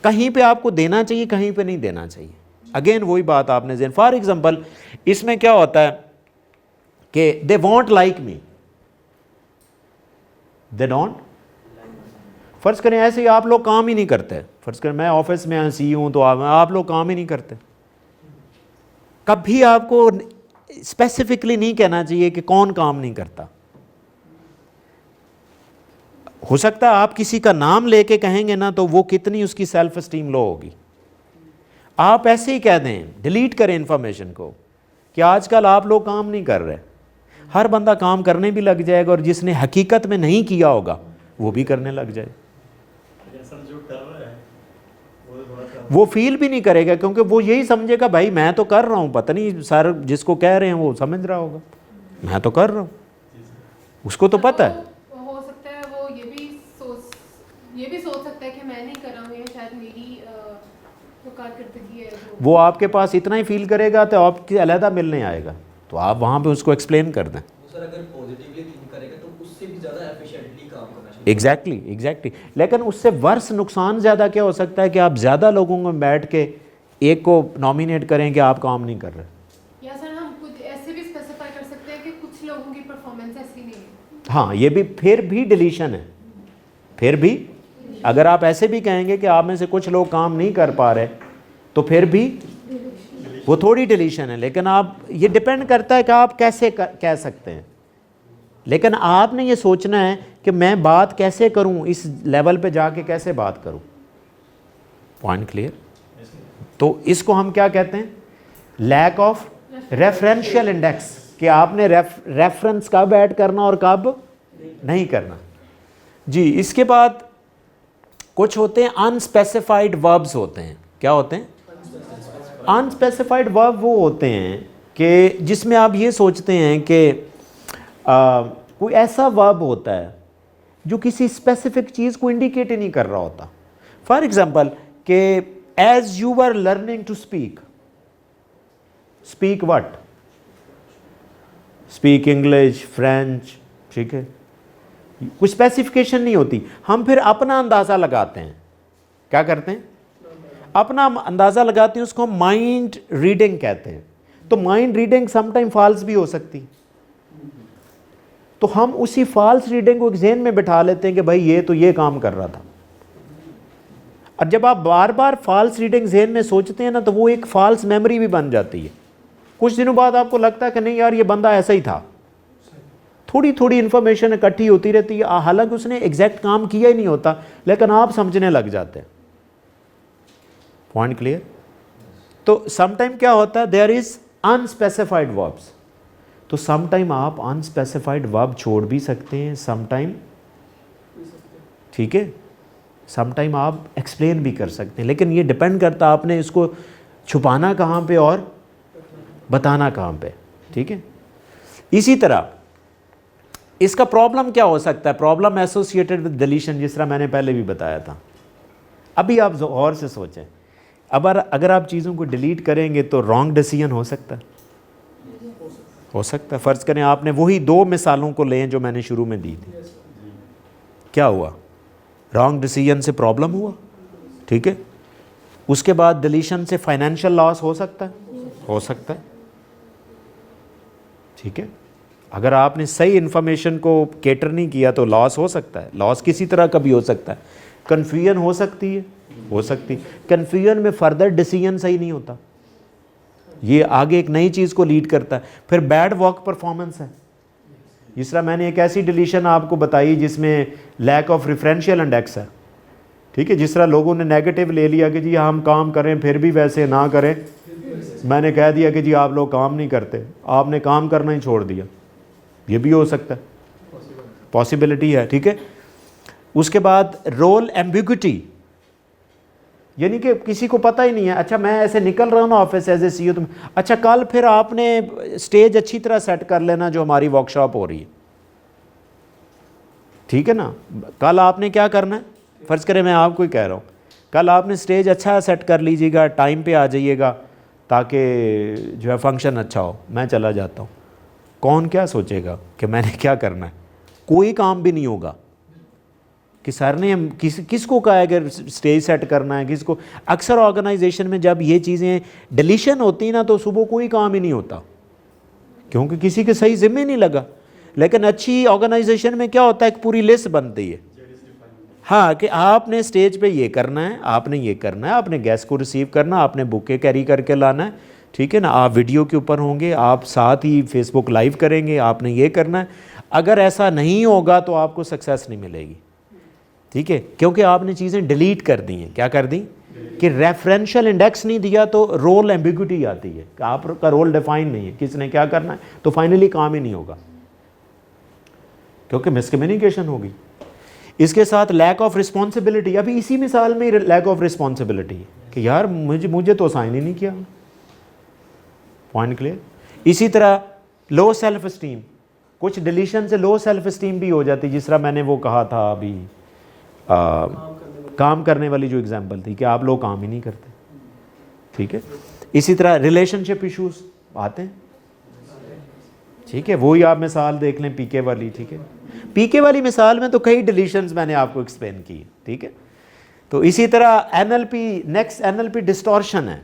कहीं पे आपको देना चाहिए, कहीं पे नहीं देना चाहिए। अगेन वही बात आपने जेन। फॉर एग्जांपल इसमें क्या होता है कि they want like me, they don't. फ़र्ज़ करें ऐसे ही आप लोग काम ही नहीं करते। फ़र्ज़ करें मैं ऑफिस में सी हूँ, तो आप लोग काम ही नहीं करते। कभी आपको स्पेसिफिकली नहीं कहना चाहिए कि कौन काम नहीं करता। हो सकता है आप किसी का नाम लेके कहेंगे ना तो वो कितनी उसकी सेल्फ एस्टीम लो होगी। आप ऐसे ही कह दें, डिलीट करें इंफॉर्मेशन को कि आजकल आप लोग काम नहीं कर रहे। हर बंदा काम करने भी लग जाएगा और जिसने हकीकत में नहीं किया होगा वो भी करने लग जाए। सर जो कर रहा है वो थोड़ा सा वो फील भी नहीं करेगा, क्योंकि वो यही समझेगा भाई मैं तो कर रहा हूँ, पता नहीं सर जिसको कह रहे हैं वो समझ रहा होगा, मैं तो कर रहा हूँ, उसको तो पता है। हो सकता है वो ये भी सोच सकता है कि मैं नहीं कर रहा हूँ, ये शायद मेरी जो कारकर्दगी है वो आपके पास इतना ही फील करेगा तो आपकी अलहदा मिलने आएगा, तो आप वहाँ पे उसको एक्सप्लेन कर दें। सर अगर पॉजिटिवली थिंक करेगा तो उससे भी ज़्यादा एफिशिएंटली काम करना चाहिए। एग्जैक्टली। लेकिन उससे वर्ष नुकसान ज़्यादा क्या हो सकता है कि आप ज़्यादा लोगों में बैठ के एक को नॉमिनेट करें कि आप काम नहीं कर रहे। या सर हम कुछ ऐसे भी स्पेसिफाई कर सकते हैं कि कुछ लोगों की परफॉर्मेंस ऐसी नहीं है। हाँ, ये भी फिर भी डिलीशन है। फिर भी अगर आप ऐसे भी कहेंगे कि आप में से कुछ लोग काम नहीं कर पा रहे तो फिर भी वो थोड़ी डिलीशन है। लेकिन आप, ये डिपेंड करता है कि आप कैसे कह सकते हैं। लेकिन आपने ये सोचना है कि मैं बात कैसे करूं, इस लेवल पे जाके कैसे बात करूं। Point clear? तो इसको हम क्या कहते हैं? लैक ऑफ रेफरेंशियल इंडेक्स, कि आपने रेफरेंस कब ऐड करना और कब नहीं करना। जी, इसके बाद कुछ होते हैं अनस्पेसिफाइड वर्ब्स होते हैं। क्या होते हैं? अनस्पेसिफाइड वर्ब वो होते हैं कि जिसमें आप ये सोचते हैं कि कोई ऐसा वर्ब होता है जो किसी स्पेसिफिक चीज़ को इंडिकेट ही नहीं कर रहा होता। फॉर एग्जांपल कि as you were learning to speak, speak what? Speak English, French, ठीक है, कुछ स्पेसिफिकेशन नहीं होती। हम फिर अपना अंदाज़ा लगाते हैं। क्या करते हैं? अपना अंदाज़ा लगाते हैं, उसको माइंड रीडिंग कहते हैं। तो माइंड रीडिंग समटाइम फॉल्स भी हो सकती, तो हम उसी फॉल्स रीडिंग को एक ज़हन में बिठा लेते हैं कि भाई ये तो ये काम कर रहा था। और जब आप बार बार फॉल्स रीडिंग ज़हन में सोचते हैं ना, तो वो एक फॉल्स मेमोरी भी बन जाती है। कुछ दिनों बाद आपको लगता है कि नहीं यार, ये बंदा ऐसा ही था। थोड़ी थोड़ी इन्फॉर्मेशन इकट्ठी होती रहती है, हालांकि उसने एग्जैक्ट काम किया ही नहीं होता, लेकिन आप समझने लग जाते हैं। Point clear? तो समटाइम क्या होता है, देयर इज अनस्पेसिफाइड वर्ब्स। तो समटाइम आप अनस्पेसिफाइड वर्ब छोड़ भी सकते हैं, समटाइम, ठीक है, समटाइम आप एक्सप्लेन भी कर सकते हैं। लेकिन ये डिपेंड करता है आपने इसको छुपाना कहाँ पे और बताना कहाँ पे, ठीक है। इसी तरह इसका प्रॉब्लम क्या हो सकता है? प्रॉब्लम एसोसिएटेड विद डिलीशन, जिस तरह मैंने पहले भी बताया था। अभी आप गौर से सोचें, अगर आप चीज़ों को डिलीट करेंगे तो रॉन्ग डिसीजन हो सकता है, हो सकता है। फ़र्ज़ करें आपने वही 2 मिसालों को लें जो मैंने शुरू में दी थी, क्या हुआ? रॉन्ग डिसीजन से प्रॉब्लम हुआ, ठीक है। उसके बाद डिलीशन से फाइनेंशियल लॉस हो सकता है, हो सकता है, ठीक है। अगर आपने सही इन्फॉर्मेशन को कैटर नहीं किया तो लॉस हो सकता है। लॉस किसी तरह का भी हो सकता है। कन्फ्यूजन हो सकती है, हो सकती है। कन्फ्यूजन में फर्दर डिसीजन सही नहीं होता, ये आगे एक नई चीज़ को लीड करता है। फिर बैड वर्क परफॉर्मेंस है। जिस तरह मैंने एक ऐसी डिलीशन आपको बताई जिसमें लैक ऑफ रेफरेंशियल इंडेक्स है, ठीक है। जिस तरह लोगों ने नेगेटिव ले लिया कि जी हम काम करें फिर भी वैसे ना करें। मैंने कह दिया कि जी आप लोग काम नहीं करते, आपने काम करना ही छोड़ दिया। ये भी हो सकता है, पॉसिबिलिटी है, ठीक है। उसके बाद रोल एम्बिग्युइटी, यानी कि किसी को पता ही नहीं है, अच्छा मैं ऐसे निकल रहा हूँ ना ऑफिस एज ए सीईओ, तुम अच्छा कल फिर आपने स्टेज अच्छी तरह सेट कर लेना जो हमारी वर्कशॉप हो रही है, ठीक है ना। कल आपने क्या करना है, फ़र्ज़ करें मैं आपको ही कह रहा हूँ, कल आपने स्टेज अच्छा सेट कर लीजिएगा, टाइम पे आ जाइएगा ताकि जो है फंक्शन अच्छा हो। मैं चला जाता हूँ, कौन क्या सोचेगा कि मैंने क्या करना है? कोई काम भी नहीं होगा कि सर ने किसको कहा है कि स्टेज सेट करना है, किसको। अक्सर ऑर्गेनाइजेशन में जब ये चीज़ें डिलीशन होती हैं ना तो सुबह कोई काम ही नहीं होता, क्योंकि किसी के सही जिम्मे नहीं लगा। लेकिन अच्छी ऑर्गेनाइजेशन में क्या होता है, एक पूरी लिस्ट बनती है, हाँ, कि आपने स्टेज पे ये करना है, आपने ये करना है, आपने गेस्ट को रिसीव करना, आपने बुके कैरी करके लाना है, ठीक है ना, आप वीडियो के ऊपर होंगे, आप साथ ही फेसबुक लाइव करेंगे, आपने ये करना है। अगर ऐसा नहीं होगा तो आपको सक्सेस नहीं मिलेगी, ठीक है, क्योंकि आपने चीज़ें डिलीट कर दी हैं। क्या कर दी कि रेफरेंशियल इंडेक्स नहीं दिया तो रोल एम्बिग्युइटी आती है कि आपका रोल डिफाइन नहीं है, किसने क्या करना है, तो फाइनली काम ही नहीं होगा क्योंकि मिसकम्युनिकेशन होगी। इसके साथ लैक ऑफ रिस्पॉन्सिबिलिटी, अभी इसी मिसाल में लैक ऑफ रिस्पॉन्सिबिलिटी कि यार मुझे तो साइन ही नहीं किया, पॉइंट क्लियर। इसी तरह लो सेल्फ स्टीम, कुछ डिलीशन से लो सेल्फ स्टीम भी हो जाती, जिस तरह मैंने वो कहा था अभी काम करने वाली जो एग्जांपल थी कि आप लोग काम ही नहीं करते, ठीक है। इसी तरह रिलेशनशिप इश्यूज आते हैं, ठीक है, वही आप मिसाल देख लें पीके वाली, ठीक है। पीके वाली मिसाल में तो कई डिलीशंस मैंने आपको एक्सप्लेन की, ठीक है। तो इसी तरह एनएलपी, नेक्स्ट एनएलपी डिस्टॉर्शन है,